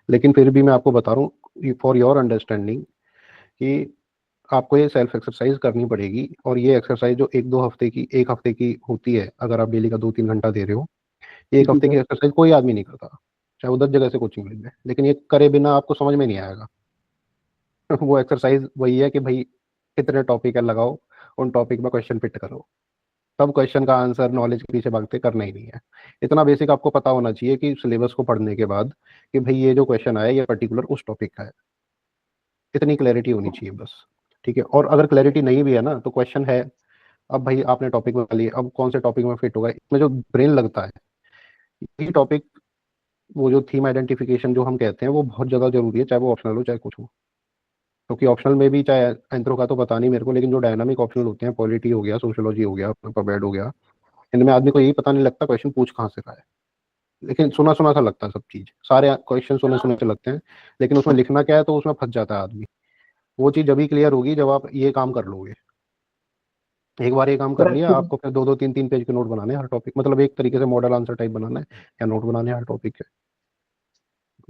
लेकिन फिर भी मैं आपको बता रहा हूँ फॉर योर अंडरस्टैंडिंग कि आपको ये सेल्फ एक्सरसाइज करनी पड़ेगी। और ये एक्सरसाइज जो 1 2 हफ्ते की होती है, अगर आप डेली का 2 3 घंटा दे रहे हो, ये एक जी हफ्ते की सर। एक्सरसाइज कोई आदमी नहीं करता, चाहे वो 10 जगह से कोचिंग ले ले, लेकिन ये करे बिना आपको समझ में नहीं आएगा वो एक्सरसाइज वही है कि भाई कितने टॉपिक है लगाओ, उन टॉपिक में क्वेश्चन फिट करो। सब क्वेश्चन का आंसर नॉलेज के पीछे भागते करना ही नहीं है। इतना बेसिक आपको पता होना चाहिए कि सिलेबस को पढ़ने के बाद कि भाई ये जो क्वेश्चन आया ये पर्टिकुलर उस टॉपिक का है। इतनी क्लैरिटी होनी चाहिए बस, ठीक है। और अगर क्लैरिटी नहीं भी है ना तो क्वेश्चन है, अब भाई आपने टॉपिक में लिए, अब कौन से टॉपिक में फिट होगा, इसमें जो ब्रेन लगता है ये टॉपिक, वो जो थीम आइडेंटिफिकेशन जो हम कहते हैं वो बहुत ज़्यादा जरूरी है, चाहे वो ऑप्शनल हो चाहे कुछ हो। क्योंकि ऑप्शनल में भी, चाहे एंथ्रो का तो पता नहीं मेरे को, लेकिन जो डायनामिक ऑप्शनल होते हैं, पॉलिटी हो गया, सोशियोलॉजी हो गया, पबेड हो गया, इनमें आदमी को यही पता नहीं लगता क्वेश्चन पूछ कहाँ से रहा है, लेकिन सुना सुना सा लगता है सब चीज, सारे क्वेश्चन सुने सुने से लगते हैं, लेकिन उसमें लिखना क्या है तो उसमें फंस जाता है आदमी। वो चीज अभी क्लियर होगी जब आप ये काम कर लोगे। एक बार ये काम कर सर लिया, एक्चुअली आपको फिर 2-2 3-3 पेज के नोट बनाने हैं हर टॉपिक, मतलब एक तरीके से मॉडल आंसर टाइप बनाना है या नोट बनाने हैं हर टॉपिक के।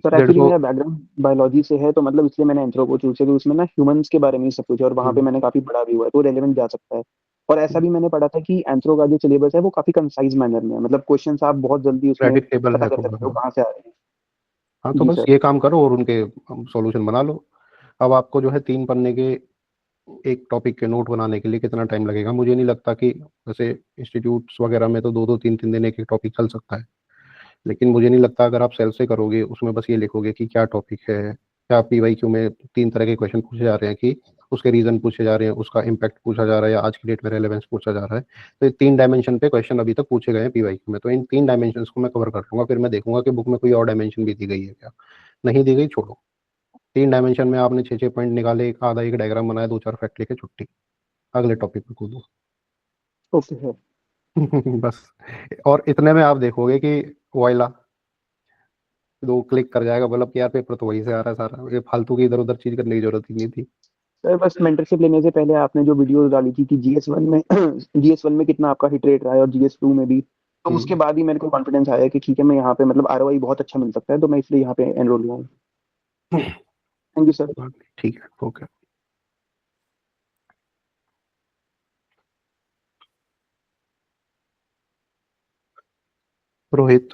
सर डेढ़ एक्चुअली सौ मेरा बैकग्राउंड बायोलॉजी से है, तो मतलब इसलिए मैंने एंथ्रो को चूज किया, क्योंकि उसमें ना ह्यूमंस के बारे में ही सब कुछ है और वहाँ पे मैंने काफी पढ़ा भी हुआ है, तो रेलेवेंट जा सकता है। और ऐसा भी मैंने पढ़ा था कि एंथ्रो का जो सिलेबस है वो काफी कंसाइज मैनर में है, मतलब क्वेश्चंस आप बहुत जल्दी उसमें प्रेडिक्टेबल पता है कर थोड़ा, सकते हो हाँ। कहाँ से आ रहे हाँ हैं। तो जी बस सर। ये काम करो और उनके सॉल्यूशन बना लो। अब आपको जो है 3 पन्ने के एक टॉपिक के नोट बनाने के लिए कितना टाइम लगेगा, मुझे नहीं लगता कि जैसे इंस्टीट्यूट्स वगैरह में तो 2-2 3-3 दिन एक एक टॉपिक चल सकता है, लेकिन मुझे नहीं लगता अगर आप सेल से करोगे उसमें बस ये लिखोगे कि क्या टॉपिक है, क्या PYQ में 3 तरह के क्वेश्चन पूछे जा रहे हैं कि उसके रीजन पूछे जा रहे हैं, उसका इम्पैक्ट पूछा जा रहा है या आज की डेट में रेलेवेंस पूछा जा रहा है, तो ये 3 डायमेंशन पे क्वेश्चन अभी तक पूछे गए हैं PYQ में, तो इन 3 डायमेंशन को मैं कवर कर लूंगा, फिर मैं देखूंगा कि बुक में कोई और डायमेंशन भी दी गई है क्या, नहीं दी गई छोड़ो। 3 डायमेंशन में आपने 6-6 पॉइंट निकाले, एक आधा एक डायग्राम बनाया, 2-4 फैक्ट लिखे, छुट्टी, अगले टॉपिक पे कूदो। Okay sir. बस, और इतने में आप देखोगे कि वॉइला 2 क्लिक कर जाएगा, मतलब कि यार पेपर तो वहीं से आ रहा है सारा, ये फालतू की इधर उधर चीज करने की जरूरत ही नहीं थी। सर बस मेंटरशिप लेने से पहले आपने जो वीडियो डाली थी कि GS1 में GS1 में कितना आपका हिट रेट रहा है और GS2 में भी, तो उसके हम्म, बाद ही मेरे को कॉन्फिडेंस आया कि ठीक है, मैं यहाँ पे मतलब ROI बहुत अच्छा मिल सकता है, तो मैं इसलिए यहाँ पे एनरोल हुआ हूँ। Thank you sir. ठीक है, ओके। रोहित।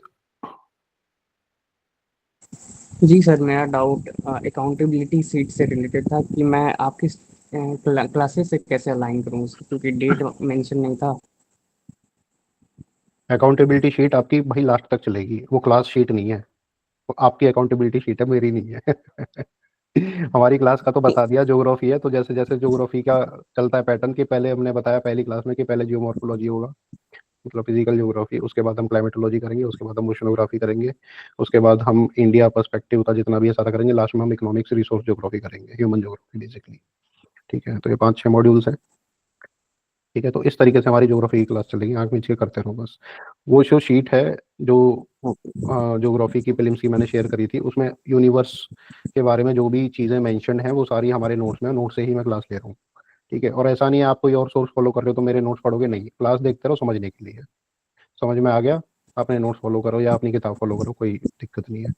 जी सर, मेरा डाउट अकाउंटेबिलिटी सीट से रिलेटेड था कि मैं आपकी क्लासेस से कैसे अलाइन करूँ उसको, क्योंकि डेट मेंशन नहीं था। अकाउंटेबिलिटी शीट आपकी भाई लास्ट तक चलेगी, वो क्लास शीट नहीं है, वो आपकी अकाउंटेबिलिटी शीट है, मेरी नहीं है। हमारी क्लास का तो बता दिया, ज्योग्राफी है तो जैसे जैसे ज्योग्राफी का चलता है पैटर्न, कि पहले हमने बताया पहली क्लास में कि पहले जियोमॉर्फोलॉजी होगा, मतलब फिजिकल ज्योग्राफी, उसके बाद हम क्लाइमेटोलॉजी करेंगे, उसके बाद हम ओशनोग्राफी करेंगे, उसके बाद हम इंडिया पर्सपेक्टिव का जितना भी है सारा करेंगे, लास्ट में हम इकोनॉमिक्स रिसोर्स ज्योग्राफी करेंगे, ह्यूमन ज्योग्राफी बेसिकली। ठीक है, तो ये 5-6 मॉड्यूल्स हैं। ठीक है, तो इस तरीके से हमारी ज्योग्राफी की क्लास चलेगी, आंख मीच के करते रहो बस। वो जो शीट है जो ज्योग्राफी की प्रीलिम्स की मैंने शेयर करी थी, उसमें यूनिवर्स के बारे में जो भी चीज़ें मेंशन है वो सारी हमारे नोट्स में, नोट से ही मैं क्लास ले रहा हूँ। ठीक है, और ऐसा नहीं है आप कोई और सोर्स फॉलो कर रहे हो तो मेरे नोट्स पढ़ोगे, नहीं, क्लास देखते रहो समझने के लिए, समझ में आ गया, अपने नोट्स फॉलो करो या अपनी किताब फॉलो करो, कोई दिक्कत नहीं है।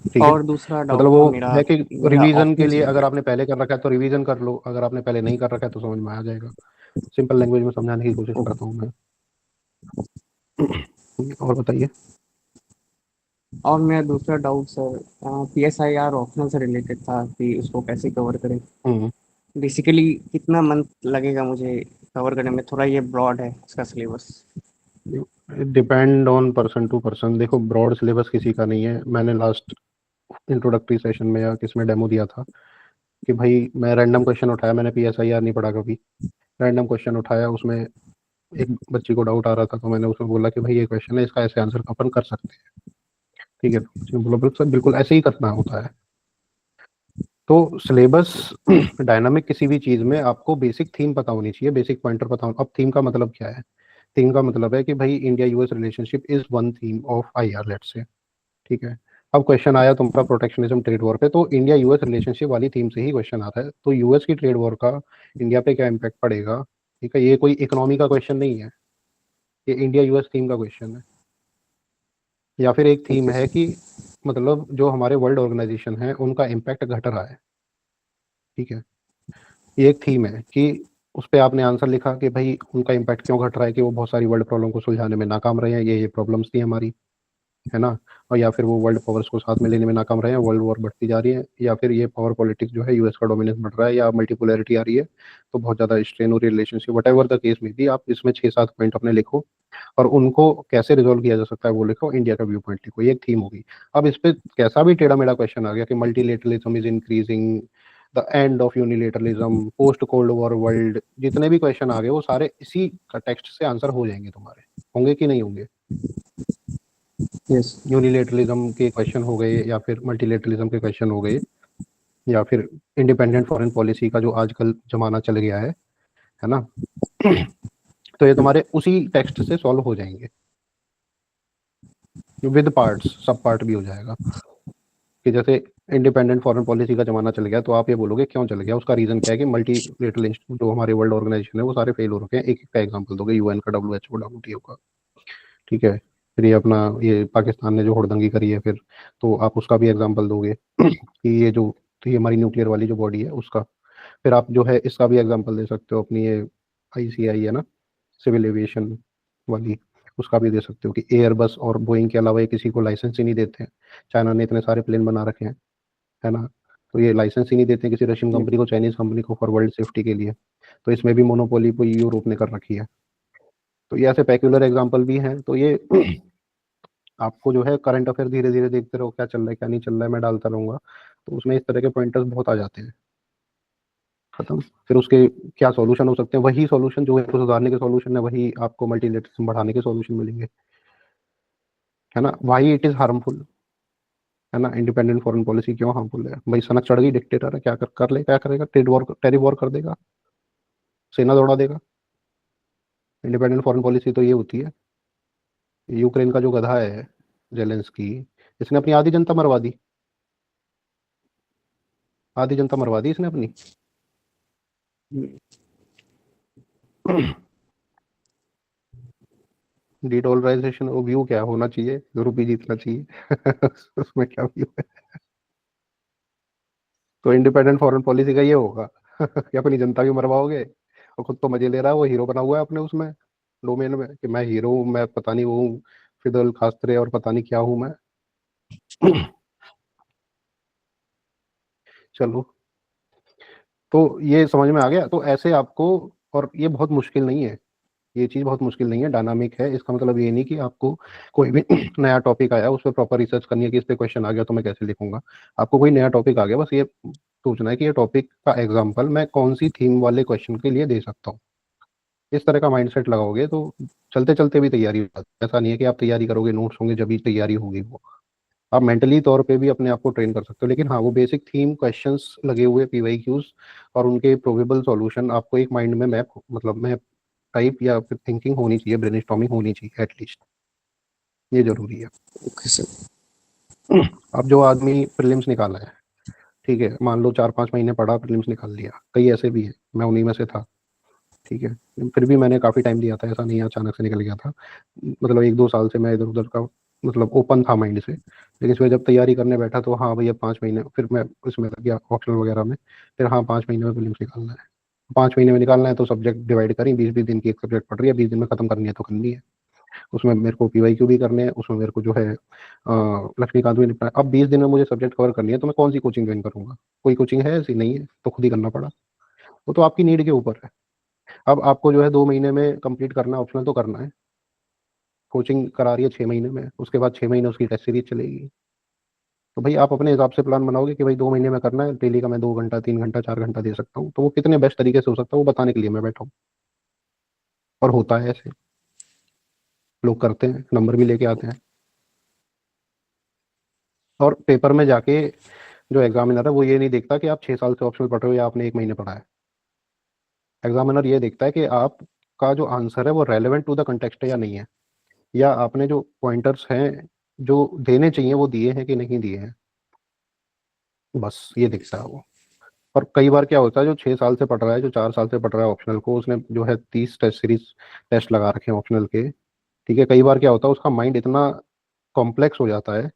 ठीक है, और दूसरा मतलब डाउट वो था मेरा है कि मेरा रिवीजन के ऑप्शन लिए से अगर रिलेटेड। आपने पहले कर रखा है तो रिवीजन कर लो, अगर आपने पहले नहीं कर रखा है तो समझ में आ जाएगा, सिंपल लैंग्वेज में समझाने की कोशिश करता हूँ मैं। और बताइए। और मेरा दूसरा डाउट सर PSIR ऑप्शनल से रिलेटेड था कि उसको कैसे कवर करें। हम्म, बेसिकली कितना मंथ लगेगा मुझे कवर करने में, थोड़ा ये ब्रॉड है इसका syllabus. Depend on person to person, देखो ब्रॉड सिलेबस किसी का नहीं है, मैंने लास्ट इंट्रोडक्टरी सेशन में या किसमें डेमो दिया था कि भाई मैं रैंडम क्वेश्चन उठाया, मैंने PSIR नहीं पढ़ा कभी, रैंडम क्वेश्चन उठाया, उसमें एक बच्ची को डाउट आ रहा था तो मैंने उसमें बोला कि भाई ये क्वेश्चन है, इसका ऐसे आंसर अपन कर सकते हैं। ठीक है, तो उसने बोला बिल्कुल बिल्कुल ऐसे ही करना होता है। तो सिलेबस डायनामिक किसी भी चीज़ में आपको बेसिक थीम पता होनी चाहिए, बेसिक पॉइंटर पता होना। अब थीम का मतलब क्या है, थीम का मतलब है कि भाई India US relationship is one theme of IR, let's say. ठीक है, अब क्वेश्चन आया तुम्हारा प्रोटेक्शनिज्म ट्रेड वॉर पे, तो इंडिया US रिलेशनशिप वाली थीम से ही क्वेश्चन आता है, तो US की ट्रेड वॉर का इंडिया पे क्या इम्पैक्ट पड़ेगा। ठीक है, ये कोई इकोनॉमी का क्वेश्चन नहीं है, ये इंडिया US थीम का क्वेश्चन है। या फिर एक थीम ओके है सर। कि मतलब जो हमारे वर्ल्ड ऑर्गेनाइजेशन है उनका इम्पैक्ट घट रहा है। ठीक है, ये एक थीम है कि उस पर आपने आंसर लिखा कि भाई उनका इम्पैक्ट क्यों घट रहा है, कि वो बहुत सारी वर्ल्ड प्रॉब्लम को सुलझाने में नाकाम रहे हैं, ये प्रॉब्लम्स थी हमारी, है ना। और या फिर वो वर्ल्ड पावर्स को साथ में लेने में नाकाम रहे हैं, वर्ल्ड वॉर बढ़ती जा रही है, या फिर ये पावर पॉलिटिक्स जो है US का डोमिनेंस बढ़ रहा है, या मल्टीपोलैरिटी आ रही है, तो बहुत ज़्यादा स्ट्रेन हो रही है relationship, what ever the case में भी, आप इसमें 6-7 पॉइंट अपने लिखो और उनको कैसे रिजोल्व किया जा सकता है वो लिखो, इंडिया का व्यू पॉइंट लिखो, ये एक थीम होगी। अब इस पे कैसा भी टेढ़ा मेढ़ा क्वेश्चन आ गया कि multilateralism is increasing, the end of unilateralism, post cold war world, जितने भी क्वेश्चन आ गए वो सारे इसी टेक्स्ट से आंसर हो जाएंगे तुम्हारे, होंगे कि नहीं होंगे। यस। यूनिलेटरलिज्म के क्वेश्चन हो गए, या फिर मल्टीलेटरलिज्म के क्वेश्चन हो गए, या फिर इंडिपेंडेंट फॉरेन पॉलिसी का जो आजकल जमाना चल गया है ना। तो ये तुम्हारे उसी टेक्स्ट से सॉल्व हो जाएंगे विद पार्ट्स, सब पार्ट भी हो जाएगा। कि जैसे इंडिपेंडेंट फॉरेन पॉलिसी का जमाना चल गया, तो आप ये बोलोगे क्यों चल गया, उसका रीजन क्या है कि मल्टीलेटरल जो हमारे वर्ल्ड ऑर्गेनाइजेशन है वो सारे फेल हो रखे हैं। एक एक का एग्जांपल दोगे, यूएन का, WHO, WTO का, ठीक है, फिर ये अपना ये पाकिस्तान ने जो हुड़दंगी करी है, फिर तो आप उसका भी एग्जांपल दोगे कि ये जो, तो ये हमारी न्यूक्लियर वाली जो बॉडी है उसका। फिर आप जो है इसका भी एग्जांपल दे सकते हो, अपनी ये ICAI है ना, सिविल एविएशन वाली, उसका भी दे सकते हो कि एयरबस और बोइंग के अलावा ये किसी को लाइसेंस ही नहीं देते हैं। चाइना ने इतने सारे प्लेन बना रखे हैं, है ना, तो ये लाइसेंस ही नहीं देते किसी रशियन कंपनी को, चाइनीज कंपनी को, फॉर वर्ल्ड सेफ्टी के लिए। तो इसमें भी मोनोपोली कोई यूरोप ने कर रखी है। तो ये ऐसे पैक्यूलर एग्जांपल भी हैं। तो ये आपको जो है करंट अफेयर धीरे धीरे देखते रहो, क्या चल रहा है क्या नहीं चल रहा है, मैं डालता रहूंगा, तो उसमें इस तरह के पॉइंटर्स बहुत आ जाते हैं। खत्म। फिर उसके क्या सॉल्यूशन हो सकते हैं, वही सॉल्यूशन जो है तो सुधारने के सॉल्यूशन है, वही आपको मल्टीलेटरलिज्म बढ़ाने के सॉल्यूशन मिलेंगे, है ना। वाई इट इज हार्मफुल, है ना, इंडिपेंडेंट फॉरेन पॉलिसी क्यों हार्मफुल है भाई, सनक चढ़ गई, डिक्टेटर है, क्या कर ले, क्या करेगा, टेरिफ वॉर कर देगा, सेना दौड़ा देगा। इंडिपेंडेंट फॉरेन पॉलिसी तो ये होती है। यूक्रेन का जो गधा है जेलेंस्की, इसने अपनी आधी जनता मरवा दी, आधी जनता मरवा दी इसने अपनी। डीडॉलराइजेशन व्यू क्या होना चाहिए, रुपये जीतना चाहिए उसमें क्या व्यू है। तो इंडिपेंडेंट फॉरेन पॉलिसी का ये होगा कि अपनी जनता भी मरवाओगे, और खुद तो मजे ले रहा है, वो हीरो बना हुआ है अपने उसमें डोमेन में कि मैं हीरो हूँ, मैं पता नहीं वो हूँ, फिदल कास्त्रे और पता नहीं क्या हूँ मैं। चलो, तो ये समझ में आ गया। तो ऐसे आपको, और ये बहुत मुश्किल नहीं है, ये चीज़ बहुत मुश्किल नहीं है, डायनामिक है। इसका मतलब ये नहीं कि आपको कोई भी नया टॉपिक आया उस पर प्रॉपर रिसर्च करनी है कि इस पे क्वेश्चन आ गया तो मैं कैसे लिखूंगा। आपको कोई नया टॉपिक आ गया, बस ये सोचना है कि ये टॉपिक का एग्जाम्पल मैं कौन सी थीम वाले क्वेश्चन के लिए दे सकता हूँ। इस तरह का माइंडसेट लगाओगे तो चलते चलते भी तैयारी हो जाती है। ऐसा नहीं है कि आप तैयारी करोगे, नोट्स होंगे जब भी तैयारी होगी, वो आप मेंटली तौर पे भी अपने आप को ट्रेन कर सकते हो। लेकिन हाँ, वो बेसिक थीम क्वेश्चंस लगे हुए PYQs और उनके प्रोबेबल सॉल्यूशन आपको एक माइंड में मैप, मतलब मैप टाइप या फिर थिंकिंग होनी चाहिए, ब्रेनस्टॉर्मिंग होनी चाहिए एटलीस्ट, ये जरूरी है। Okay sir. अब जो आदमी प्रीलिम्स निकाला है, ठीक है, मान लो 4-5 महीने पढ़ा, प्रीलिम्स निकाल लिया, कई ऐसे भी है, मैं उन्हीं में से था, ठीक है, फिर भी मैंने काफ़ी टाइम दिया था, ऐसा नहीं अचानक से निकल गया था, मतलब 1-2 साल से मैं इधर उधर का, मतलब ओपन था माइंड से। लेकिन इसमें जब तैयारी करने बैठा तो हाँ भैया 5 महीने, फिर मैं उसमें लग गया ऑप्शनल वगैरह में, फिर हाँ 5 महीने में प्रीलिम्स निकालना है, 5 महीने में निकालना है तो सब्जेक्ट डिवाइड करें, 20-20 दिन की एक सब्जेक्ट पढ़ रही है, 20 दिन में खत्म करनी है तो करनी है। उसमें मेरे को PYQ भी करने हैं, उसमें मेरे को जो है लक्ष्मीकांत भी निपटा है। अब 20 दिन में मुझे सब्जेक्ट कवर करनी है तो मैं कौन सी कोचिंग ज्वाइन करूंगा, कोई कोचिंग है ऐसी, नहीं है, तो खुद ही करना पड़ा। वो तो आपकी नीड के ऊपर है। अब आपको जो है 2 महीने में कंप्लीट करना है ऑप्शनल तो करना है, कोचिंग करा रही है 6 महीने में, उसके बाद 6 महीने उसकी टेस्ट सीरीज चलेगी। तो भाई आप अपने हिसाब से प्लान बनाओगे कि भाई 2 महीने में करना है, डेली का मैं 2 घंटा 3 घंटा 4 घंटा दे सकता हूँ, तो वो कितने बेस्ट तरीके से हो सकता है वो बताने के लिए मैं बैठा हूँ। और होता है ऐसे, लोग करते हैं, नंबर भी लेके आते हैं। और पेपर में जाके जो एग्जामिनर है वो ये नहीं देखता कि आप 6 साल से ऑप्शनल पढ़ रहे हो या आपने 1 महीने पढ़ा है। एग्जामिनर ये देखता है कि आपका जो आंसर है वो रेलेवेंट टू द कंटेक्स्ट है या नहीं है, या आपने जो पॉइंटर्स हैं जो देने चाहिए वो दिए हैं कि नहीं दिए हैं, बस ये दिखता है वो। और कई बार क्या होता है, जो 6 साल से पढ़ रहा है, जो 4 साल से पढ़ रहा है ऑप्शनल को, उसने जो है 30 टेस्ट सीरीज टेस्ट लगा रखे हैं ऑप्शनल के, ठीक है, कई बार क्या होता है उसका माइंड इतना कॉम्प्लेक्स हो जाता है,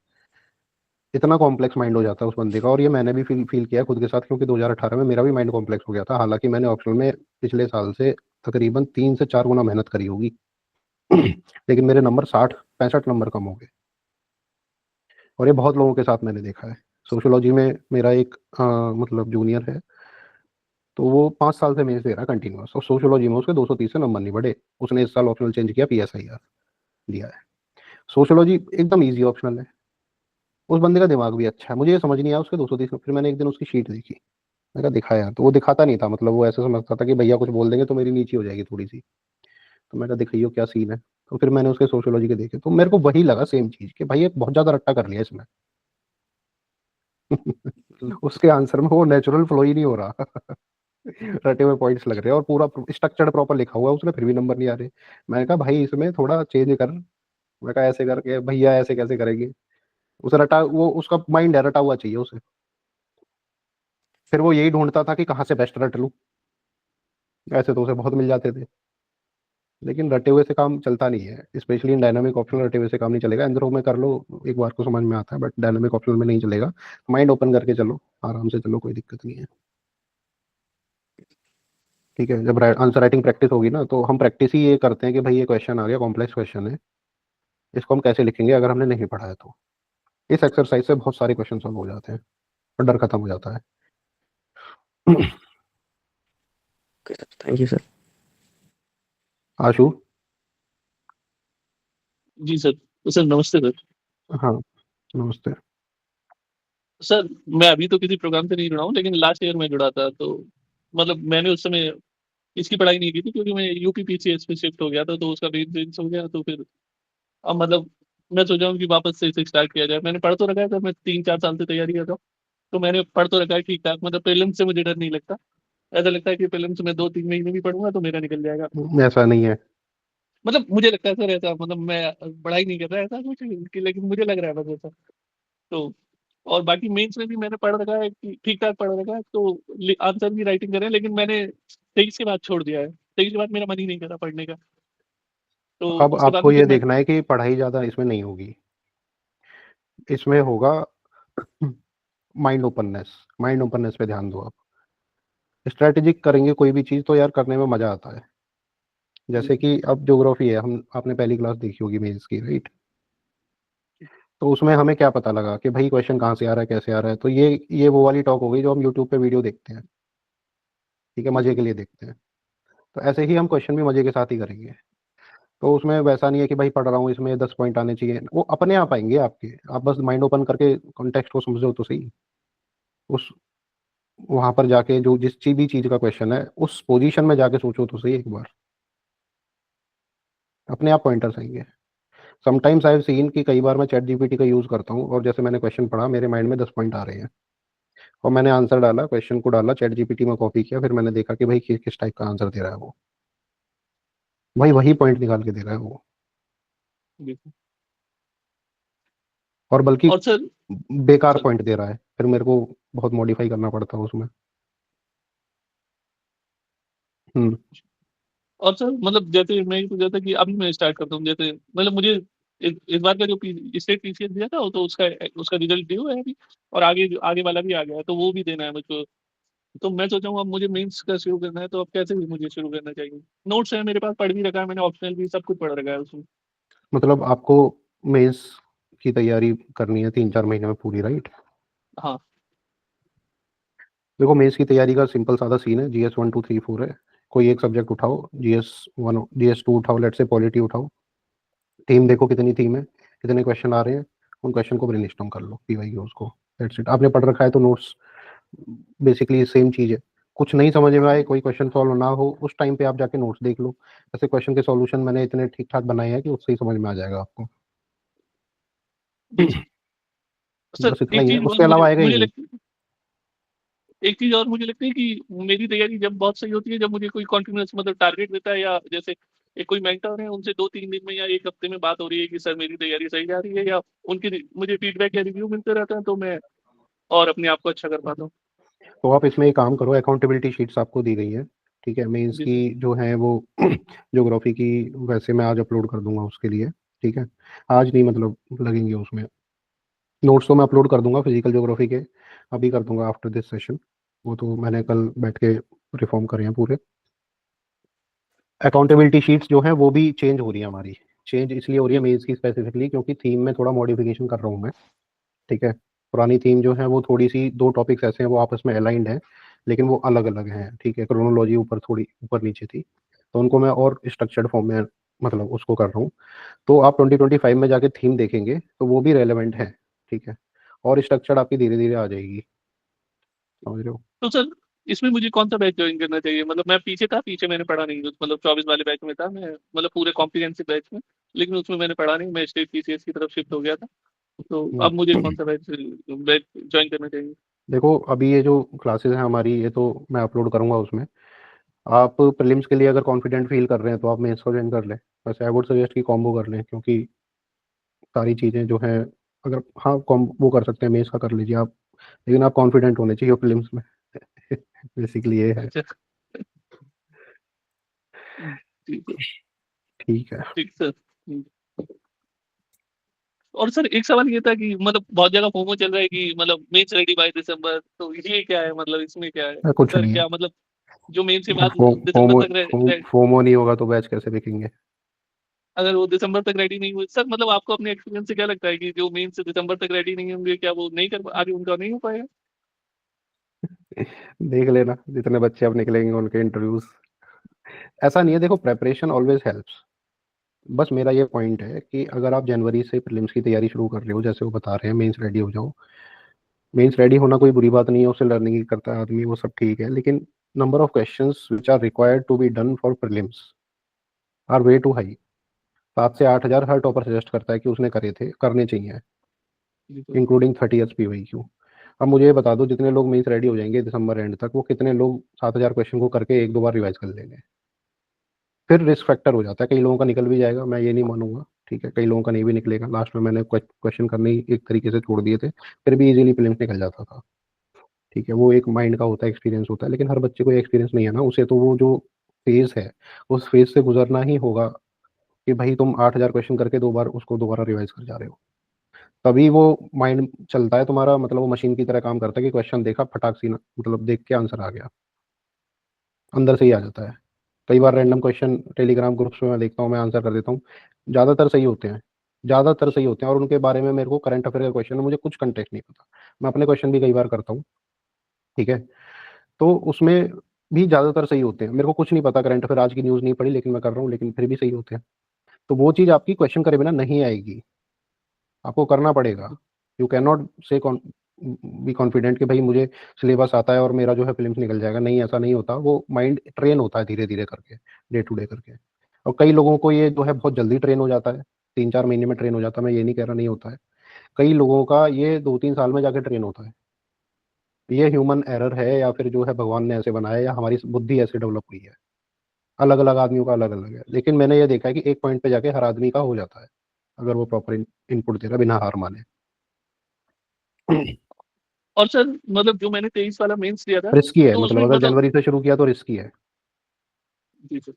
इतना कॉम्प्लेक्स माइंड हो जाता है उस बंदे का। और ये मैंने भी फील किया खुद के साथ, क्योंकि 2018 में मेरा भी माइंड कॉम्प्लेक्स हो गया था, हालांकि मैंने ऑप्शनल में पिछले साल से तकरीबन 3 से 4 गुना मेहनत करी होगी लेकिन मेरे नंबर 60-65 नंबर कम हो गए। और ये बहुत लोगों के साथ मैंने देखा है। सोशियोलॉजी में मेरा एक मतलब जूनियर है, तो वो 5 साल से मेंस दे रहा है कंटिन्यूस, और सोशियोलॉजी में उसके 230 से नंबर नहीं बढ़े। उसने इस साल ऑप्शनल चेंज किया, PSIR दिया है। सोशियोलॉजी एकदम ईजी ऑप्शनल है, उस बंदे का दिमाग भी अच्छा है। मुझे ये समझ नहीं आया उसके 230, फिर मैंने एक दिन उसकी शीट देखी, मैं कहा दिखा यार, तो वो दिखाता नहीं था, मतलब वो ऐसे समझता था कि भैया कुछ बोल देंगे तो मेरी नीची हो जाएगी थोड़ी सी, तो मैं कहा दिखाइयो क्या सीन है। तो फिर मैंने उसके सोशियोलॉजी के देखे, तो मेरे को वही लगा सेम चीज कि भाई ये बहुत ज्यादा रट्टा कर लिया इसमें उसके आंसर में वो नेचुरल फ्लो ही नहीं हो रहा रटे हुए पॉइंट्स लग रहे हैं और पूरा स्ट्रक्चर्ड प्रॉपर लिखा हुआ है उसने, फिर भी नंबर नहीं आ रहे। मैंने कहा भाई इसमें थोड़ा चेंज कर। मैं कहा ऐसे करके भैया ऐसे कैसे करेंगे। उसे रटा, वो उसका माइंड है रटा हुआ चाहिए उसे। फिर वो यही ढूंढता था कि कहाँ से बेस्ट रट लूं। ऐसे तो उसे बहुत मिल जाते थे, लेकिन रटे हुए से काम चलता नहीं है, स्पेशली इन डायनामिक ऑप्शनल रटे हुए से काम नहीं चलेगा। एंथ्रो में कर लो, एक बार को समझ में आता है, बट डायनामिक ऑप्शनल में नहीं चलेगा। माइंड ओपन करके चलो, आराम से चलो, कोई दिक्कत नहीं है। ठीक है, जब आंसर राइटिंग प्रैक्टिस होगी ना, तो हम प्रैक्टिस ही ये करते हैं कि भाई ये क्वेश्चन आ गया, कॉम्प्लेक्स क्वेश्चन है, इसको हम कैसे लिखेंगे अगर हमने नहीं पढ़ा है तो। इस एक्सरसाइज से बहुत सारे क्वेश्चन सॉल्व हो जाते हैं और डर खत्म हो जाता है। Thank you sir. आशु। जी सर। तो सर नमस्ते सर। हाँ नमस्ते। सर मैं अभी तो किसी प्रोग्राम से नहीं जुड़ा हूँ, लेकिन लास्ट ईयर में जुड़ा था, तो मतलब मैंने उस समय इसकी पढ़ाई नहीं की थी, क्योंकि मैं यूपी पीसीएस पे शिफ्ट हो गया था, तो उसका मेन चेंज हो गया। तो फिर अब मतलब मैं सोचा हूँ कि वापस से इसे स्टार्ट किया जाए। मैंने पढ़ तो रखा है सर, मैं 3-4 साल से तैयारी कर रहा हूँ, तो मैंने पढ़ तो रखा है ठीक ठाक। मतलब प्रीलिम्स से मुझे डर नहीं लगता। ऐसा लगता है कि प्रीलिम्स में 2-3 महीने भी पढ़ूंगा तो मेरा निकल जाएगा। ऐसा नहीं है। मतलब मुझे लगता है सर ऐसा, मतलब मैं पढ़ाई नहीं कर रहा ऐसा कुछ, लेकिन मुझे लग रहा है बस ऐसा। तो और बाकी मेंस में भी मैंने पढ़ रखा है कि ठीक ठाक पढ़ रखा है, तो आंसर भी राइटिंग करें, लेकिन मैंने 23 के बाद छोड़ दिया है। 23 के बाद मेरा मन ही नहीं करा पढ़ने का। तो अब उसके बाद आपको में ये फिर मैं देखना है कि पढ़ाई ज़्यादा इसमें नहीं होगी, इसमें होगा माइंड ओपननेस। माइंड ओपननेस पे ध्यान दो आप। स्ट्रेटेजिक करेंगे कोई भी चीज़ तो यार करने में मज़ा आता है। जैसे कि अब ज्योग्राफी है, हम आपने पहली क्लास देखी होगी मेंस की, राइट? तो उसमें हमें क्या पता लगा कि भाई क्वेश्चन कहाँ से आ रहा है, कैसे आ रहा है। तो ये वो वाली टॉक हो गई जो हम यूट्यूब पे वीडियो देखते हैं, ठीक है, मजे के लिए देखते हैं। तो ऐसे ही हम क्वेश्चन भी मजे के साथ ही करेंगे। तो उसमें वैसा नहीं है कि भाई पढ़ रहा हूँ इसमें 10 पॉइंट आने चाहिए, वो अपने आप आएंगे आपके। आप बस माइंड ओपन करके कॉन्टेक्स्ट को समझो तो सही। उस वहां पर जाके जो जिस चीज भी चीज का क्वेश्चन है, उस पोजीशन में जाके सोचो तो सही एक बार, अपने आप पॉइंटर्स आएंगे। समटाइम्स आई हैव सीन कि कई बार मैं चैट जीपीटी का यूज करता हूँ, और जैसे मैंने क्वेश्चन पढ़ा, मेरे माइंड में 10 पॉइंट आ रहे हैं, और मैंने आंसर डाला, क्वेश्चन को डाला चैट जीपीटी में, कॉपी किया, फिर मैंने देखा कि भाई किस टाइप का आंसर दे रहा है वो। भाई वही पॉइंट निकाल के दे रहा है वो, और बल्कि और सर बेकार सर पॉइंट दे रहा है, फिर मेरे को बहुत मॉडिफाई करना पड़ता है उसमें। हम्म। और सर मतलब जैसे मैं तो जैसे कि अभी मैं स्टार्ट करता हूँ, जैसे मतलब मुझे इस बार का जो स्टेट पीसीएस दिया था, वो तो उसका उसका रिजल्ट ड्यू है अभी, और आगे आगे वाला भी आ गया है, तो वो भी देना है मुझको। तो मैं सोचा हूँ अब मुझे मेंस का शुरू करना है, तो अब कैसे भी मुझे शुरू करना चाहिए। नोट्स है मेरे पास, पढ़ भी रखा है मैंने, ऑप्शनल भी सब कुछ पढ़ रखा है उसमें। मतलब आपको मेंस की तैयारी करनी है 3-4 महीने में पूरी, राइट? हाँ। देखो मेंस की तैयारी का सिंपल सादा सीन है, जीएस 1 2 3 4 है। कोई एक सब्जेक्ट उठाओ, जीएस 1 जीएस 2 उठाओ, लेट से पॉलिटी उठाओ। थीम देखो कितनी थीम है, कितने क्वेश्चन आ रहे हैं, उन क्वेश्चन को ब्रेनस्टॉर्म कर लो, पीवाईक्यूज को। That's it. आपने पढ़ रखा है तो नोट्स बेसिकली सेम चीज है। कुछ नहीं समझ में आए, कोई क्वेश्चन सॉल्व ना हो, उस टाइम पे आप जाके नोट्स देख लो। ऐसे क्वेश्चन के सॉल्यूशन मैंने इतने ठीक ठाक बनाए हैं कि उससे ही समझ में आ जाएगा आपको। जी सर। सर बस इतना एक ही है, चीज और उसके मुझे अलावा आएगा ही मुझे नहीं। लगती है, एक चीज और मुझे लगती है कि मेरी तैयारी जब बहुत सही होती है, जब मुझे कोई कॉन्टिन्यूस मतलब टारगेट देता है, या जैसे एक कोई मेंटर है उनसे 2-3 दिन में या एक हफ्ते में बात हो रही है कि सर मेरी तैयारी सही जा रही है, या उनके मुझे फीडबैक या रिव्यू मिलते रहता है, तो मैं और अपने आप को अच्छा कर पाता हूँ। तो आप इसमें एक काम करो, अकाउंटेबिलिटी शीट्स आपको दी गई है, ठीक है, मेंस जी की सर। जो है वो ज्योग्राफी की, वैसे मैं आज अपलोड कर दूंगा उसके लिए, ठीक है। आज नहीं, मतलब लगेंगे उसमें। नोट्स तो मैं अपलोड कर दूंगा फिजिकल ज्योग्राफी के, अभी कर दूंगा आफ्टर दिस सेशन। वो तो मैंने कल बैठ के रिफॉर्म करे हैं पूरे। अकाउंटेबिलिटी शीट्स जो है वो भी चेंज हो रही है हमारी। चेंज इसलिए हो रही है जी मेंस की स्पेसिफिकली, क्योंकि थीम में थोड़ा मॉडिफिकेशन कर रहा हूँ मैं, ठीक है। पुरानी थीम जो है वो थोड़ी सी, दो टॉपिक्स ऐसे हैं वो आपस में अलाइंड हैं, लेकिन वो अलग अलग हैं, ठीक है। क्रोनोलॉजी ऊपर थोड़ी ऊपर नीचे थी, तो उनको मैं और स्ट्रक्चर्ड फॉर्म में मतलब उसको कर रहा हूँ। तो आप 2025 में जाके थीम देखेंगे तो वो भी रेलेवेंट है, ठीक है। और स्ट्रक्चर्ड आपकी धीरे धीरे आ जाएगी, समझ रहे हो? तो सर इसमें मुझे कौन सा बैच ज्वाइन करना चाहिए। मतलब मैं पीछे था, पीछे मैंने पढ़ा नहीं, मतलब 24 वाले बैच में था मैं, मतलब पूरे कॉम्प्रिहेंसिव बैच में, लेकिन उसमें मैंने पढ़ा नहीं, मैं स्टेट पीसीएस की तरफ शिफ्ट हो गया था। तो अब मुझे हम्म। कौन सा बैच बैच ज्वाइन करना चाहिए। देखो अभी ये जो क्लासेस हैं हमारी, ये तो मैं अपलोड करूंगा उसमें। आप प्रीलिम्स के लिए अगर कॉन्फिडेंट फील कर रहे हैं तो आप मेंस को ज्वाइन कर लें। वैसे आई वुड सजेस्ट कि कॉम्बो कर लें, क्योंकि सारी चीज़ें जो हैं, अगर हाँ कॉम्बो कर सकते हैं मेंस का कर लीजिए आप, लेकिन आप कॉन्फिडेंट होने चाहिए प्रीलिम्स में। बेसिकली ये है। अच्छा। ठीक है, ठीक है। ठीक सर। और सर एक सवाल ये था कि मतलब बहुत जगह फोमो चल रहा है कि मतलब मेंस रेडी बाय दिसंबर, तो ये क्या है, मतलब इसमें क्या है कुछ सर? नहीं है। क्या मतलब जो मेंस के बाद दिसंबर फोमो तक फोमो नहीं होगा तो बैच कैसे बिकेंगे? अगर वो दिसंबर तक रेडी नहीं हुए सर, मतलब आपको अपने एक्सपीरियंस से क्या लगता है कि जो मेंस से दिसंबर तक रेडी नहीं होंगे, क्या वो नहीं कर आगे उनका नहीं हो पाएगा? देख लेना जितने बच्चे अब निकलेंगे उनके इंटरव्यूज। ऐसा नहीं है, देखो प्रेपरेशन ऑलवेज हेल्प्स। बस मेरा ये पॉइंट है कि अगर आप जनवरी से प्रीलिम्स की तैयारी शुरू कर रहे हो, जैसे वो बता रहे हैं मेंस रेडी हो जाओ। मेंस रेडी होना कोई बुरी बात नहीं है, उससे लर्निंग ही करता है आदमी, वो सब ठीक है, लेकिन number of questions which are required to be done for prelims are way too high. 7 से 8 हज़ार हर टॉपर सजेस्ट करता है कि उसने करे थे, करने चाहिए, जी सर। Including 30 PYQ। अब मुझे ये बता दो, जितने लोग मेंस रेडी हो जाएंगे दिसंबर एंड तक, वो कितने लोग 7 हज़ार क्वेश्चन को करके एक दो बार रिवाइज कर लेंगे? फिर रिस्क फैक्टर हो जाता है, कई लोगों का निकल भी जाएगा, मैं ये नहीं मानूंगा, ठीक है, कई लोगों का नहीं भी निकलेगा। लास्ट में मैंने क्वेश्चन करने ही एक तरीके से छोड़ दिए थे, फिर भी इजीली प्रीलिम्स निकल जाता था। ठीक है, वो एक माइंड का होता है, एक्सपीरियंस होता है, लेकिन हर बच्चे को एक्सपीरियंस नहीं है ना, उसे तो वो जो फेज है उस फेज से गुजरना ही होगा। कि भाई तुम 8 हज़ार क्वेश्चन करके दो बार उसको दोबारा रिवाइज कर जा रहे हो, तभी वो माइंड चलता है तुम्हारा, मतलब वो मशीन की तरह काम करता है कि क्वेश्चन देखा फटाक सी ना, मतलब देख के आंसर आ गया, अंदर से ही आ जाता है। कई बार रैंडम क्वेश्चन टेलीग्राम ग्रुप्स में मैं देखता हूँ, मैं आंसर कर देता हूँ, ज़्यादातर सही होते हैं, ज़्यादातर सही होते हैं, और उनके बारे में मेरे को करंट अफेयर का क्वेश्चन है, मुझे कुछ कंटेक्ट नहीं पता, मैं अपने क्वेश्चन भी कई बार करता हूँ, ठीक है, तो उसमें भी ज़्यादातर सही होते हैं। मेरे को कुछ नहीं पता, करंट अफेयर आज की न्यूज़ नहीं पढ़ी, लेकिन मैं कर रहा हूँ, लेकिन फिर भी सही होते हैं। तो वो चीज़ आपकी क्वेश्चन करे बिना नहीं आएगी, आपको करना पड़ेगा। यू कैन नॉट से बी कॉन्फिडेंट कि भाई मुझे सिलेबस आता है और मेरा जो है फिल्म निकल जाएगा, नहीं, ऐसा नहीं होता। वो माइंड ट्रेन होता है धीरे धीरे करके, डे टू डे करके। और कई लोगों को ये जो है बहुत जल्दी ट्रेन हो जाता है, 3-4 महीने में ट्रेन हो जाता है, मैं ये नहीं कह रहा नहीं होता है। कई लोगों का ये 2-3 साल में जाके ट्रेन होता है। ये ह्यूमन एरर है, या फिर जो है भगवान ने ऐसे बनाया, या हमारी बुद्धि ऐसे डेवलप हुई है। अलग अलग आदमियों का अलग अलग है, लेकिन मैंने ये देखा है कि एक पॉइंट पे जाके हर आदमी का हो जाता है, अगर वो प्रॉपर इनपुट दे रहा है बिना हार माने। और सर मतलब जो मैंने 23 वाला मेंस दिया था, रिस्की है, तो मतलब उसमें अगर मतलब जनवरी से शुरू किया तो रिस्की है। जी सर।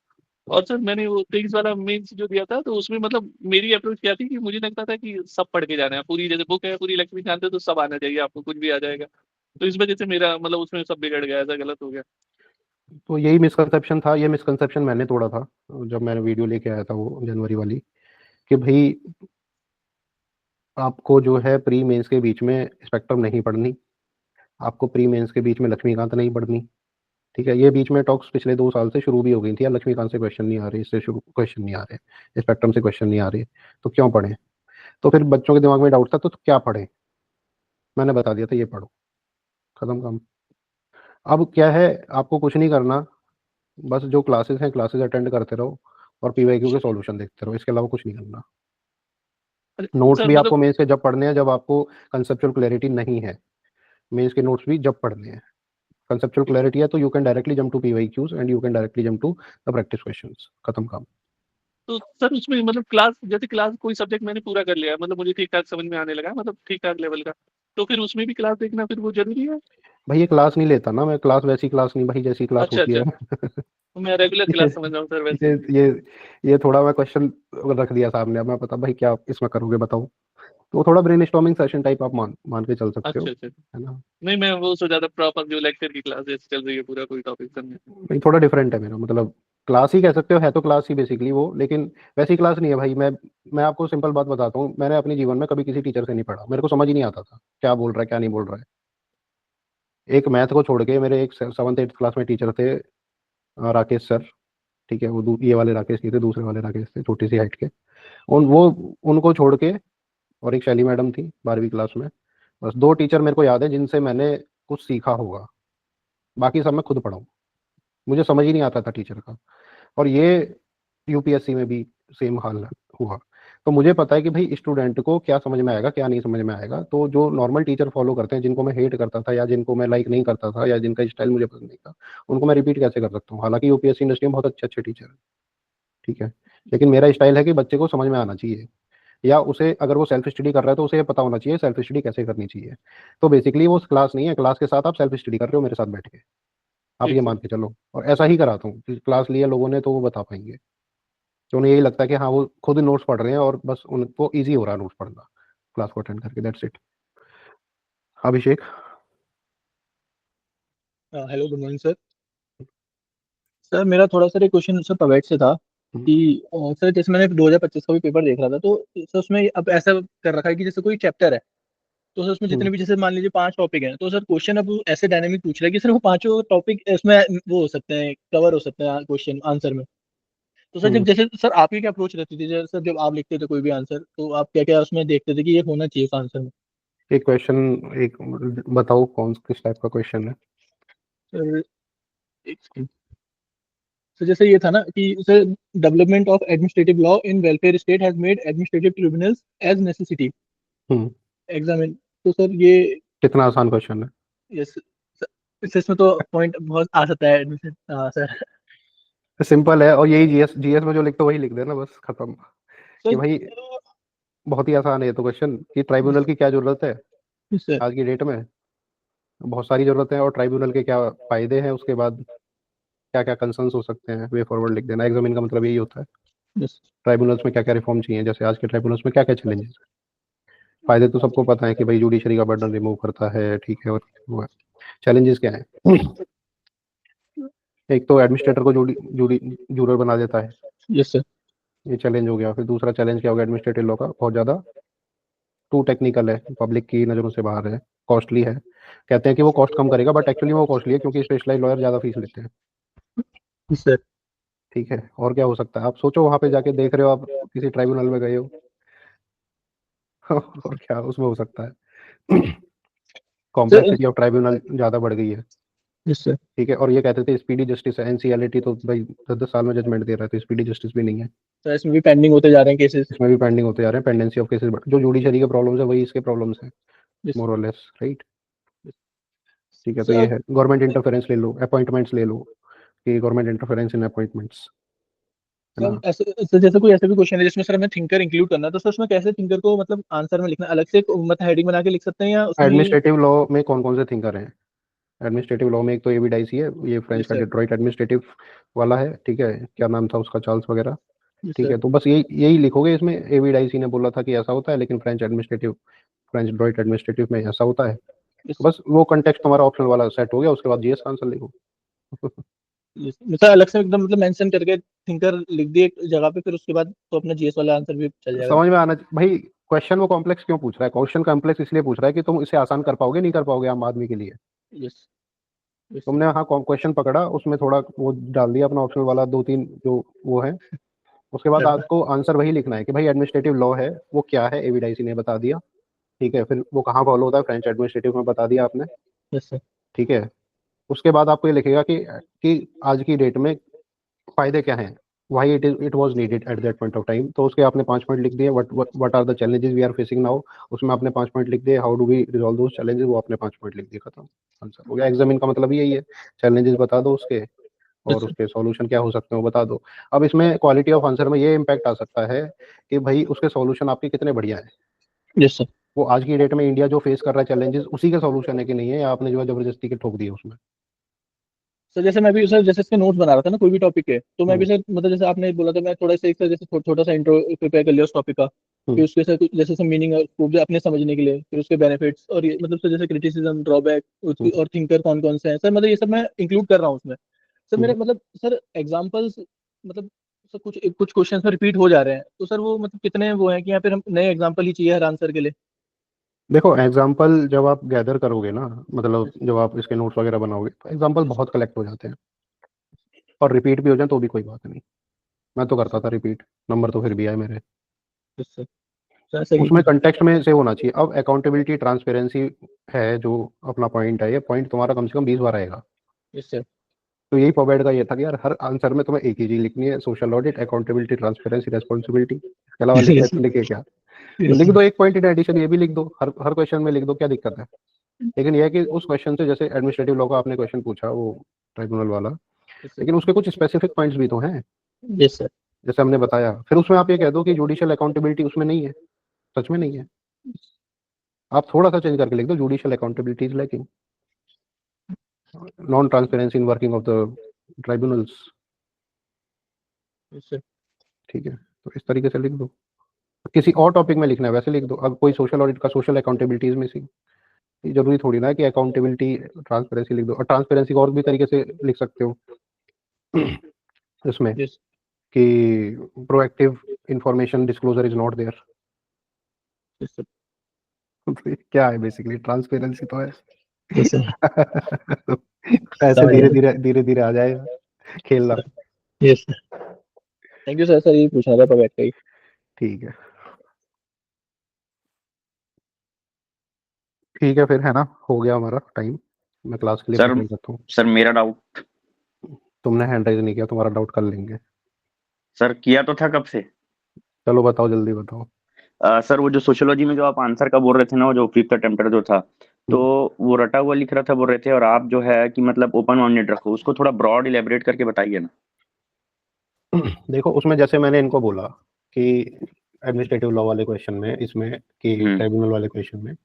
और सर मैंने वो 23 वाला मेंस जो दिया था, तो उसमें मतलब मेरी अप्रोच क्या थी कि मुझे लगता था कि सब पढ़ के जाना है, पूरी जैसे बुक है पूरी लक्ष्मीकांत है तो सब आना चाहिए, आपको कुछ भी आ जाएगा। तो इस वजह से मेरा मतलब उसमें सब बिगड़ गया, ऐसा गलत हो गया। तो यही मिसकंसेप्शन था, ये मिसकंसेप्शन मैंने तोड़ा था जब मैंने वीडियो लेके आया था वो जनवरी वाली, कि भाई आपको जो है प्री मेंस के बीच में स्पेक्ट्रम नहीं पढ़नी, आपको प्री मेंस के बीच में लक्ष्मीकांत नहीं पढ़नी। ठीक है, ये बीच में टॉक्स पिछले 2 साल से शुरू भी हो गई थी, यार लक्ष्मीकांत से क्वेश्चन नहीं आ रहे, इससे शुरू क्वेश्चन नहीं आ रहे, स्पेक्ट्रम से क्वेश्चन नहीं आ रहे, तो क्यों पढ़ें? तो फिर बच्चों के दिमाग में डाउट था, तो क्या पढ़ें? मैंने बता दिया था, ये पढ़ो, खत्म काम। अब क्या है, आपको कुछ नहीं करना, बस जो क्लासेस हैं क्लासेस अटेंड करते रहो, और पीवाईक्यू के सॉल्यूशन देखते रहो, इसके अलावा कुछ नहीं करना। अरे, नोट्स सर भी मतलब आपको मेंस के जब पढ़ने हैं जब आपको कंसेप्चुअल क्लैरिटी नहीं है, मेंस के नोट्स भी जब पढ़ने हैं। कंसेप्चुअल क्लैरिटी है तो you can directly jump to PYQs and you can directly jump to the practice questions, खत्म काम। तो सर उसमें मतलब क्लास जैसे क्लास कोई सब्जेक्ट मैंने पूरा कर लिया, मतलब मुझे ठीक ठाक समझ में आने लगा, मतलब ठीक ठाक लेवल का, तो फिर उसमें भी क्लास देखना फिर वो जरूरी है? भाई ये क्लास नहीं लेता ना मैं, क्लास वैसी क्लास नहीं भाई जैसी क्लास अच्छा होती अच्छा, है। तो मैं रेगुलर ये क्लास समझ रहा हूँ सर वैसे। ये ये ये थोड़ा मैं क्वेश्चन रख दिया सामने, अब मैं पता भाई क्या इसमें करोगे बताओ, तो थोड़ा ब्रेनस्टॉर्मिंग सेशन टाइप आप मान मान के चल सकते हो, अच्छा अच्छा, है ना। नहीं मैं वो सोचा था प्रॉपर जो लेक्चर की क्लास जैसे चल रही है पूरा कोई टॉपिक करने। नहीं, थोड़ा डिफरेंट है मेरा, मतलब क्लास ही कह सकते हो, है तो क्लास ही बेसिकली वो, लेकिन वैसी क्लास नहीं है भाई। मैं आपको सिंपल बात बताता हूँ, मैंने अपने जीवन में कभी किसी टीचर से नहीं पढ़ा, मेरे को समझ ही नहीं आता था क्या बोल रहा है क्या नहीं बोल रहा है। एक मैथ को छोड़ के मेरे एक 7th-8th क्लास में टीचर थे, राकेश सर। ठीक है, वो ये वाले राकेश नहीं थे, दूसरे वाले राकेश थे, छोटी सी हाइट के। उनको छोड़ के, और एक शैली मैडम थी 12वीं क्लास में, बस 2 टीचर मेरे को याद है जिनसे मैंने कुछ सीखा होगा, बाकी सब मैं खुद पढ़ा हूँ। मुझे समझ ही नहीं आता था टीचर का। और ये यूपीएससी में भी सेम हाल हुआ। तो मुझे पता है कि भाई स्टूडेंट को क्या समझ में आएगा क्या नहीं समझ में आएगा। तो जो नॉर्मल टीचर फॉलो करते हैं, जिनको मैं हेट करता था या जिनको मैं लाइक नहीं करता था या जिनका स्टाइल मुझे पसंद नहीं था, उनको मैं रिपीट कैसे कर सकता हूँ? हालांकि यूपीएससी इंडस्ट्री में बहुत अच्छे अच्छे टीचर हैं, ठीक है, लेकिन मेरा स्टाइल है कि बच्चे को समझ में आना चाहिए, या उसे अगर वो सेल्फ स्टडी कर रहा है तो उसे ये पता होना चाहिए सेल्फ स्टडी कैसे करनी चाहिए। तो बेसिकली वो क्लास नहीं है, क्लास के साथ आप सेल्फ स्टडी कर रहे हो मेरे साथ बैठ के, आप ठीक ये सर। मान के चलो। और ऐसा ही कराता हूँ कि क्लास लिया लोगों ने तो वो बता पाएंगे, तो उन्हें यही लगता है कि हाँ वो खुद नोट्स पढ़ रहे हैं और बस उनको ईजी हो रहा है नोट्स पढ़ना क्लास को अटेंड करके, that's it. Abhishek. Hello, good morning sir. Sir मेरा थोड़ा सा एक क्वेश्चन सर पवेट से था कि सर जैसे मैंने 2025 का भी पेपर देख रहा था, तो सर उसमें अब ऐसा कर रखा है कि जैसे कोई चैप्टर है, तो सर उसमें जितने भी जैसे मान लीजिए 5 टॉपिक हैं, तो सर क्वेश्चन अब ऐसे डायनेमिक पूछ रहा है कि सर वो पांचों टॉपिक इसमें वो हो सकते हैं, कवर हो सकते हैं क्वेश्चन आंसर में। तो सर जब जैसे सर आपकी क्या अप्रोच रहती थी, जैसे सर जब आप लिखते थे कोई भी आंसर, तो आप क्या क्या उसमें देखते थे कि ये होना चाहिए उस आंसर में? एक क्वेश्चन, एक बताओ कौन किस टाइप का क्वेश्चन है? सर एक second। तो जैसे ये था ना कि sir development of administrative law in welfare state has made administrative tribunals as necessity hmm, examine. तो सर ये कितना आसान क्वेश्चन है? यस इसमें तो पॉइंट बहुत आ सकता है एडमिशन। हाँ सर। सिंपल है, और यही जीएस जीएस में जो लिखते हो वही लिख देना, बस खत्म। कि सर भाई बहुत ही आसान है ये तो क्वेश्चन, कि ट्राइब्यूनल की क्या जरूरत है सर आज की डेट में? बहुत सारी जरूरतें हैं, और ट्राइब्यूनल के क्या फायदे हैं, उसके बाद क्या क्या कंसर्न्स हो सकते हैं, वे फॉरवर्ड लिख देना। एग्जामिन का मतलब यही होता है, यस ट्राइब्यूनल्स में क्या क्या रिफॉर्म चाहिए, जैसे आज के ट्राइब्यूनल्स में क्या क्या चैलेंजेस। फायदे तो सबको पता है कि भाई जुडिशरी का बर्डन रिमूव करता है, ठीक है, और वो चैलेंजेस क्या है? एक तो एडमिनिस्ट्रेटर को जूरर बना देता है, यस सर। ये चैलेंज हो गया। फिर दूसरा चैलेंज क्या होगा एडमिनिस्ट्रेटिव लॉ का? बहुत ज़्यादा टू टेक्निकल है, पब्लिक की नज़रों से बाहर है, कॉस्टली है। कहते हैं कि वो कॉस्ट कम करेगा, बट एक्चुअली वो कॉस्टली है, क्योंकि स्पेशलाइज लॉयर ज़्यादा फीस लेते हैं, सर ठीक है। और क्या हो सकता है? आप सोचो, वहाँ पे जाके देख रहे हो, आप किसी ट्राइब्यूनल में गए हो और क्या उसमें हो सकता है? सर कॉम्प्लेक्सिटी ऑफ ट्राइब्यूनल ज़्यादा बढ़ गई है, यस सर। ठीक है। और ये कहते थे स्पीडी जस्टिस है, एनसीएलटी तो भाई 10-10 साल में जजमेंट दे रहा है, तो स्पीडी जस्टिस भी नहीं है, सर इसमें भी पेंडिंग होते जा रहे हैं केसेस। इसमें भी पेंडिंग होते जा रहे हैं। पेंडेंसी ऑफ केसेस, जो जुडिशरी के प्रॉब्लम्स है वही इसके प्रॉब्लम्स हैं, यस मोर और लेस, राइट। ठीक है, तो ये सर। है गवर्नमेंट इंटरफेरेंस ले लो, अपॉइंटमेंट्स ले लो, कि गवर्नमेंट इंटरफेरेंस इन अपॉइंटमेंट्स, है सर ना। ऐसे सर जैसे कोई ऐसा भी क्वेश्चन है जिसमें सर हमें थिंकर इंक्लूड करना है, तो सर उसमें कैसे थिंकर को मतलब आंसर में लिखना है? अलग से मतलब हेडिंग बना के लिख सकते हैं या उसमें ही? एडमिनिस्ट्रेटिव लॉ में कौन कौन से थिंकर हैं? एडमिनिस्ट्रेटिव लॉ में एक तो एविडाइसी है, ये फ्रेंच यस का सर। डिट्रॉइट एडमिनिस्ट्रेटिव वाला है, ठीक है, क्या नाम था उसका, चार्ल्स वगैरह, यस ठीक सर। है। तो बस यही यही लिखोगे इसमें, एविडाइसी ने बोला था कि ऐसा होता है, लेकिन फ्रेंच ड्रॉइट एडमिनिस्ट्रेटिव में ऐसा होता है। तो यस बस वो कंटेक्स्ट तुम्हारा ऑप्शनल वाला सेट हो गया, उसके बाद जीएस का आंसर लिखो। Yes sir. अलग से एकदम मतलब मेंशन करके थिंकर लिख दिए एक जगह पे, फिर उसके बाद तो अपना जीएस वाला आंसर भी चल जाएगा। समझ में आना भाई, क्वेश्चन वो कॉम्प्लेक्स क्यों पूछ रहा है? क्वेश्चन कॉम्प्लेक्स इसलिए पूछ रहा है कि तुम इसे आसान कर पाओगे नहीं कर पाओगे आम आदमी के लिए। यस यस तुमने हाँ क्वेश्चन पकड़ा, उसमें थोड़ा वो डाल दिया अपना ऑप्शनल वाला, 2-3 जो वो है, उसके बाद सर। आपको आंसर वही लिखना है कि भाई एडमिनिस्ट्रेटिव लॉ है वो क्या है, एविडाइसी ने बता दिया, ठीक है। फिर वो कहाँ फॉलो होता है, फ्रेंच एडमिनिस्ट्रेटिव में बता दिया आपने, यस सर। ठीक है। उसके बाद आपको ये लिखेगा कि आज की डेट में फायदे क्या हैं, why it was needed at that point of time. तो उसके आपने 5 पॉइंट लिख दिए, what are the challenges we are facing now, उसमें आपने 5 पॉइंट लिख दिए, how do we resolve those challenges, वो आपने 5 पॉइंट लिख दिए, खत्म, आंसर हो गया। एग्जामिन का मतलब यही है, चैलेंजेस बता दो उसके, और यस उसके सॉल्यूशन क्या हो सकते हैं वो बता दो। अब इसमें क्वालिटी ऑफ आंसर में ये इम्पैक्ट आ सकता है कि भाई उसके सॉल्यूशन आपके कितने बढ़िया है, यस सर। वो आज की डेट में इंडिया जो फेस कर रहा है चैलेंजेस उसी के सॉल्यूशन है कि नहीं है, या आपने जो है जबरदस्ती के ठोक दिए उसमें। सर जैसे मैं भी सर जैसे इसके नोट्स बना रहा था ना कोई भी टॉपिक के, तो मैं भी हम्म, सर मतलब जैसे आपने बोला था, मैं थोड़ा सा एक सर जैसे छोटा सा इंट्रो प्रिपेयर कर लिया उस टॉपिक का, फिर हम्म, उसके साथ जैसे सब मीनिंग और स्कोप अपने समझने के लिए, फिर उसके बेनिफिट्स और ये मतलब सर जैसे क्रिटिसिज्म ड्रॉबैक उसकी हम्म, और थिंकर कौन कौन से हैं सर, मतलब ये सब मैं इंक्लूड कर रहा हूँ उसमें। सर हम्म। मेरे मतलब सर एग्जाम्पल्स मतलब सर कुछ कुछ क्वेश्चन में रिपीट हो जा रहे हैं, तो सर वो मतलब कितने वो हैं कि यहाँ फिर हम नए एग्जाम्पल ही चाहिए हर आंसर के लिए? देखो एग्जाम्पल जब आप गैदर करोगे ना, मतलब यस जब आप इसके नोट्स वगैरह बनाओगे, तो एग्जाम्पल बहुत कलेक्ट हो जाते हैं, और रिपीट भी हो जाए तो भी कोई बात नहीं। मैं तो करता था रिपीट, नंबर तो फिर भी आए मेरे। सर। सर सही उसमें है। कंटेक्स्ट में से होना चाहिए। अब अकाउंटेबिलिटी ट्रांसपेरेंसी है जो अपना पॉइंट है, ये पॉइंट तुम्हारा कम से कम 20 बार आएगा, यस सर। तो यही पॉबेड का ये था कि यार हर आंसर में तुम्हें एक ही चीज लिखनी है, social audit, accountability, transparency, responsibility. इसके अलावा लिख Yes, लिखे क्या? yes, लिख sir. दो एक पॉइंट इन एडिशन, ये भी लिख दो, हर क्वेश्चन में लिख दो, क्या दिक्कत है? लेकिन यह है कि उस क्वेश्चन से, जैसे एडमिनिस्ट्रेटिव लॉ का आपने क्वेश्चन पूछा वो ट्राइब्यूनल वाला, Yes, sir. लेकिन उसके कुछ स्पेसिफिक पॉइंट्स भी तो हैं, Yes, sir. जैसे हमने बताया। फिर उसमें आप ये कह दो कि जुडिशियल अकाउंटेबिलिटी उसमें नहीं है, सच में नहीं है। आप थोड़ा सा चेंज करके लिख दो, judicial accountability is lacking, non transparency in working of the tribunals. Yes, sir. ठीक है, तो इस तरीके से लिख दो। किसी और टॉपिक में लिखना है वैसे लिख दो। अब कोई सोशल ऑडिट का सोशल अकाउंटेबिलिटी इज मिसिंग, जरूरी थोड़ी ना है कि अकाउंटेबिलिटी ट्रांसपेरेंसी लिख दो। और ट्रांसपेरेंसी को और भी तरीके से लिख सकते हो इसमें Yes. कि proactive information disclosure is not there. Yes, sir. क्या है बेसिकली? ट्रांसपेरेंसी तो है। Yes, sir. ऐसे समझ धीरे गया. धीरे धीरे आ जाएगा खेलना। Yes, sir. Thank you, sir. Sir ये पूछना था पॉबेड का ही. ठीक है, ठीक है फिर, है ना, हो गया हमारा टाइम। मैं क्लास के लिए सर प्रिपेयर करता हूँ। सर मेरा डाउट, तुमने हैंड राइज नहीं किया, तुम्हारा डाउट कर लेंगे। सर किया तो था कब से। चलो बताओ, जल्दी बताओ। सर वो जो सोशियोलॉजी में जो आप आंसर का बोल रहे थे ना, वो जो फिफ्थ अटेम्प्टर जो था, तो वो रटा हुआ लिख रहा था बोल रहे थे, और आप जो है कि मतलब ओपन माइंडेड रखो, उसको थोड़ा ब्रॉड इलेबरेट करके बताइए ना। देखो उसमें जैसे मैंने इनको बोला कि एडमिनिस्ट्रेटिव लॉ वाले क्वेश्चन में, इसमें कि ट्राइब्यूनल वाले क्वेश्चन में,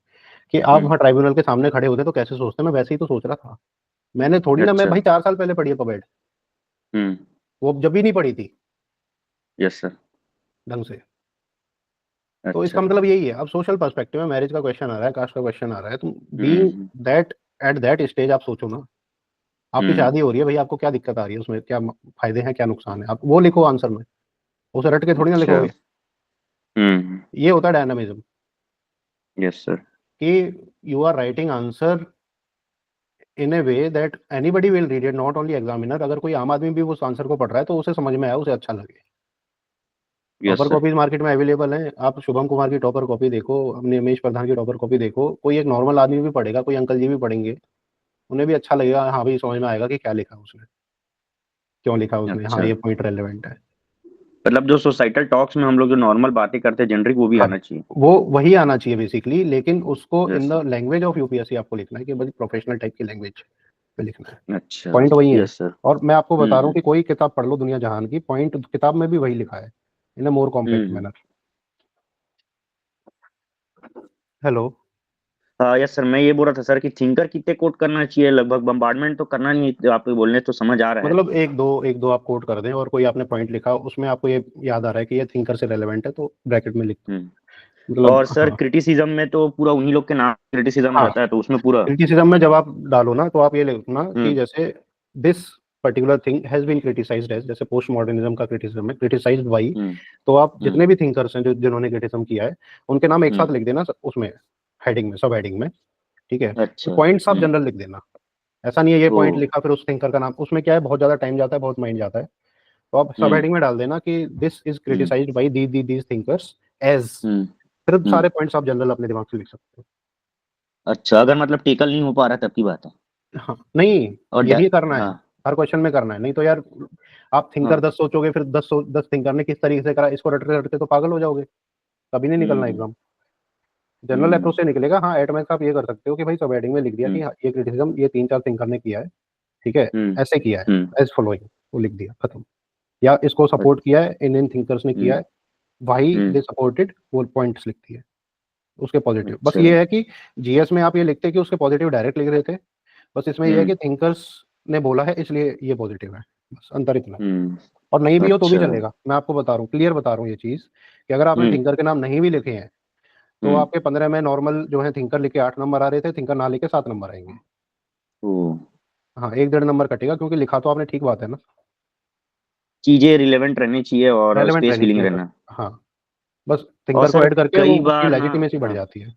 कि आप वहाँ ट्राइब्यूनल के सामने खड़े होते तो कैसे सोचते, मैं वैसे ही तो सोच रहा था। मैंने थोड़ी ना, मैं भाई 4 साल पहले पढ़ी है पॉबेड, वो जब भी नहीं पढ़ी थी यस सर। ढंग से। तो इसका मतलब यही है, अब सोशल पर्सपेक्टिव में मैरिज का क्वेश्चन आ रहा है, कास्ट का क्वेश्चन आ रहा है, तो being that at that stage आप सोचो ना, आपकी शादी हो रही है भाई, आपको क्या दिक्कत आ रही है, उसमें क्या फायदे हैं, क्या नुकसान है, आप वो लिखो आंसर में, उसे रट के थोड़ी ना लिखोगे। ये होता है डायनामिज्म। Yes sir. कि you are writing answer in a way that anybody will read it, not only examiner. अगर कोई आम आदमी भी उस आंसर को पढ़ रहा है तो उसे समझ में आए, उसे अच्छा लगे। टॉपर कॉपीज मार्केट में अवेलेबल हैं, आप शुभम कुमार की टॉपर कॉपी देखो, अपने उमेश प्रधान की टॉपर कॉपी देखो, कोई एक नॉर्मल आदमी भी पढ़ेगा, कोई अंकल जी भी पढ़ेंगे, उन्हें भी अच्छा लगेगा, हाँ भाई समझ में आएगा कि क्या लिखा उसने, क्यों लिखा उसने, हाँ ये पॉइंट रेलेवेंट है। मतलब जो सोसाइटल टॉक्स में हम लोग जो नॉर्मल बातें करते हैं जेनरिक, वो भी आना चाहिए, वो वही आना चाहिए बेसिकली, लेकिन उसको in the language of UPSC आपको लिखना है, कि बड़ी प्रोफेशनल टाइप की लैंग्वेज पे लिखना है। अच्छा, पॉइंट वही है। सर। और मैं आपको बता रहा हूँ कि कोई किताब पढ़ लो दुनिया जहान की, पॉइंट किताब में भी वही लिखा है, in a more compact manner. Hello. Yes sir, मैं ये बोल रहा था सर कि थिंकर कितने कोट करना चाहिए, लगभग बम्बार्डमेंट तो करना नहीं है, आपको बोलने तो समझ आ रहा है, मतलब एक दो आप कोट कर दें, और कोई आपने पॉइंट लिखा उसमें आपको ये याद आ रहा है कि ये थिंकर से रेलेवेंट है, तो ब्रैकेट में लिख दो। मतलब और सर क्रिटिसिज्म में तो पूरा उन्हीं लोग के नाम क्रिटिसिज्म रहता है, तो उसमें पूरा क्रिटिसिज्म में जब आप डालो ना, तो आप ये लिखना कि जैसे this particular thing has been criticised as, जैसे पोस्ट मॉडर्निज्म का क्रिटिसिज्म है, क्रिटिसाइज्ड बाई, तो आप जितने भी थिंकर्स हैं जिन्होंने क्रिटिसिज्म किया है, उनके नाम एक साथ लिख देना उसमें, हेडिंग में, सब हेडिंग में, ठीक है। तो पॉइंट्स आप जनरल लिख देना, ऐसा नहीं है ये पॉइंट लिखा फिर उस थिंकर का नाम, उसमें क्या है बहुत ज्यादा टाइम जाता है, बहुत माइंड जाता है, तो आप सब हेडिंग में डाल देना कि this is criticised by these thinkers as, फिर सारे पॉइंट्स आप जनरल अपने दिमाग से लिख सकते हो। अच्छा, अगर मतलब टेकल नहीं हो पा रहा तब की बात है। हाँ, नहीं यही करना है, हर क्वेश्चन में करना है, नहीं तो यार आप थिंकर 10 सोचोगे, फिर 10 थिंकर ने किस तरीके से करा, इसको रटते रटते तो पागल हो जाओगे, कभी नहीं निकलना एग्जाम। जनरल अप्रोच से निकलेगा। हाँ एट मैक्स आप ये कर सकते हो कि भाई सब हेडिंग में लिख दिया कि ये क्रिटिसिज्म ये 3-4 थिंकर ने किया है, ठीक है, ऐसे किया है, एज फॉलोइंग, वो लिख दिया, खत्म। या इसको सपोर्ट किया है, इन थिंकर्स ने किया है, वाई दे सपोर्टेड, वो पॉइंट्स लिखती है उसके पॉजिटिव। बस ये है कि जीएस में आप ये लिखते कि उसके पॉजिटिव डायरेक्ट लिख रहे थे, बस इसमें ये है कि थिंकर्स ने बोला है इसलिए ये पॉजिटिव है, बस अंतर इतना। और नहीं भी हो तो भी चलेगा, मैं आपको बता रहा हूँ, क्लियर बता रहा हूँ ये चीज, कि अगर आपने थिंकर के नाम नहीं भी लिखे हैं तो आपके 15 में नॉर्मल जो है थिंकर लिखे 8 नंबर आ रहे थे, थिंकर ना लिखे 7 नंबर आएंगे। हाँ 1-1.5 नंबर कटेगा, क्योंकि लिखा तो आपने ठीक बात है ना, चीजें रिलेवेंट रहनी चाहिए और स्पेस फिलिंग रहना। हाँ बस थिंकर को ऐड करके वो लेजिटिमेसी बढ़ जाती है।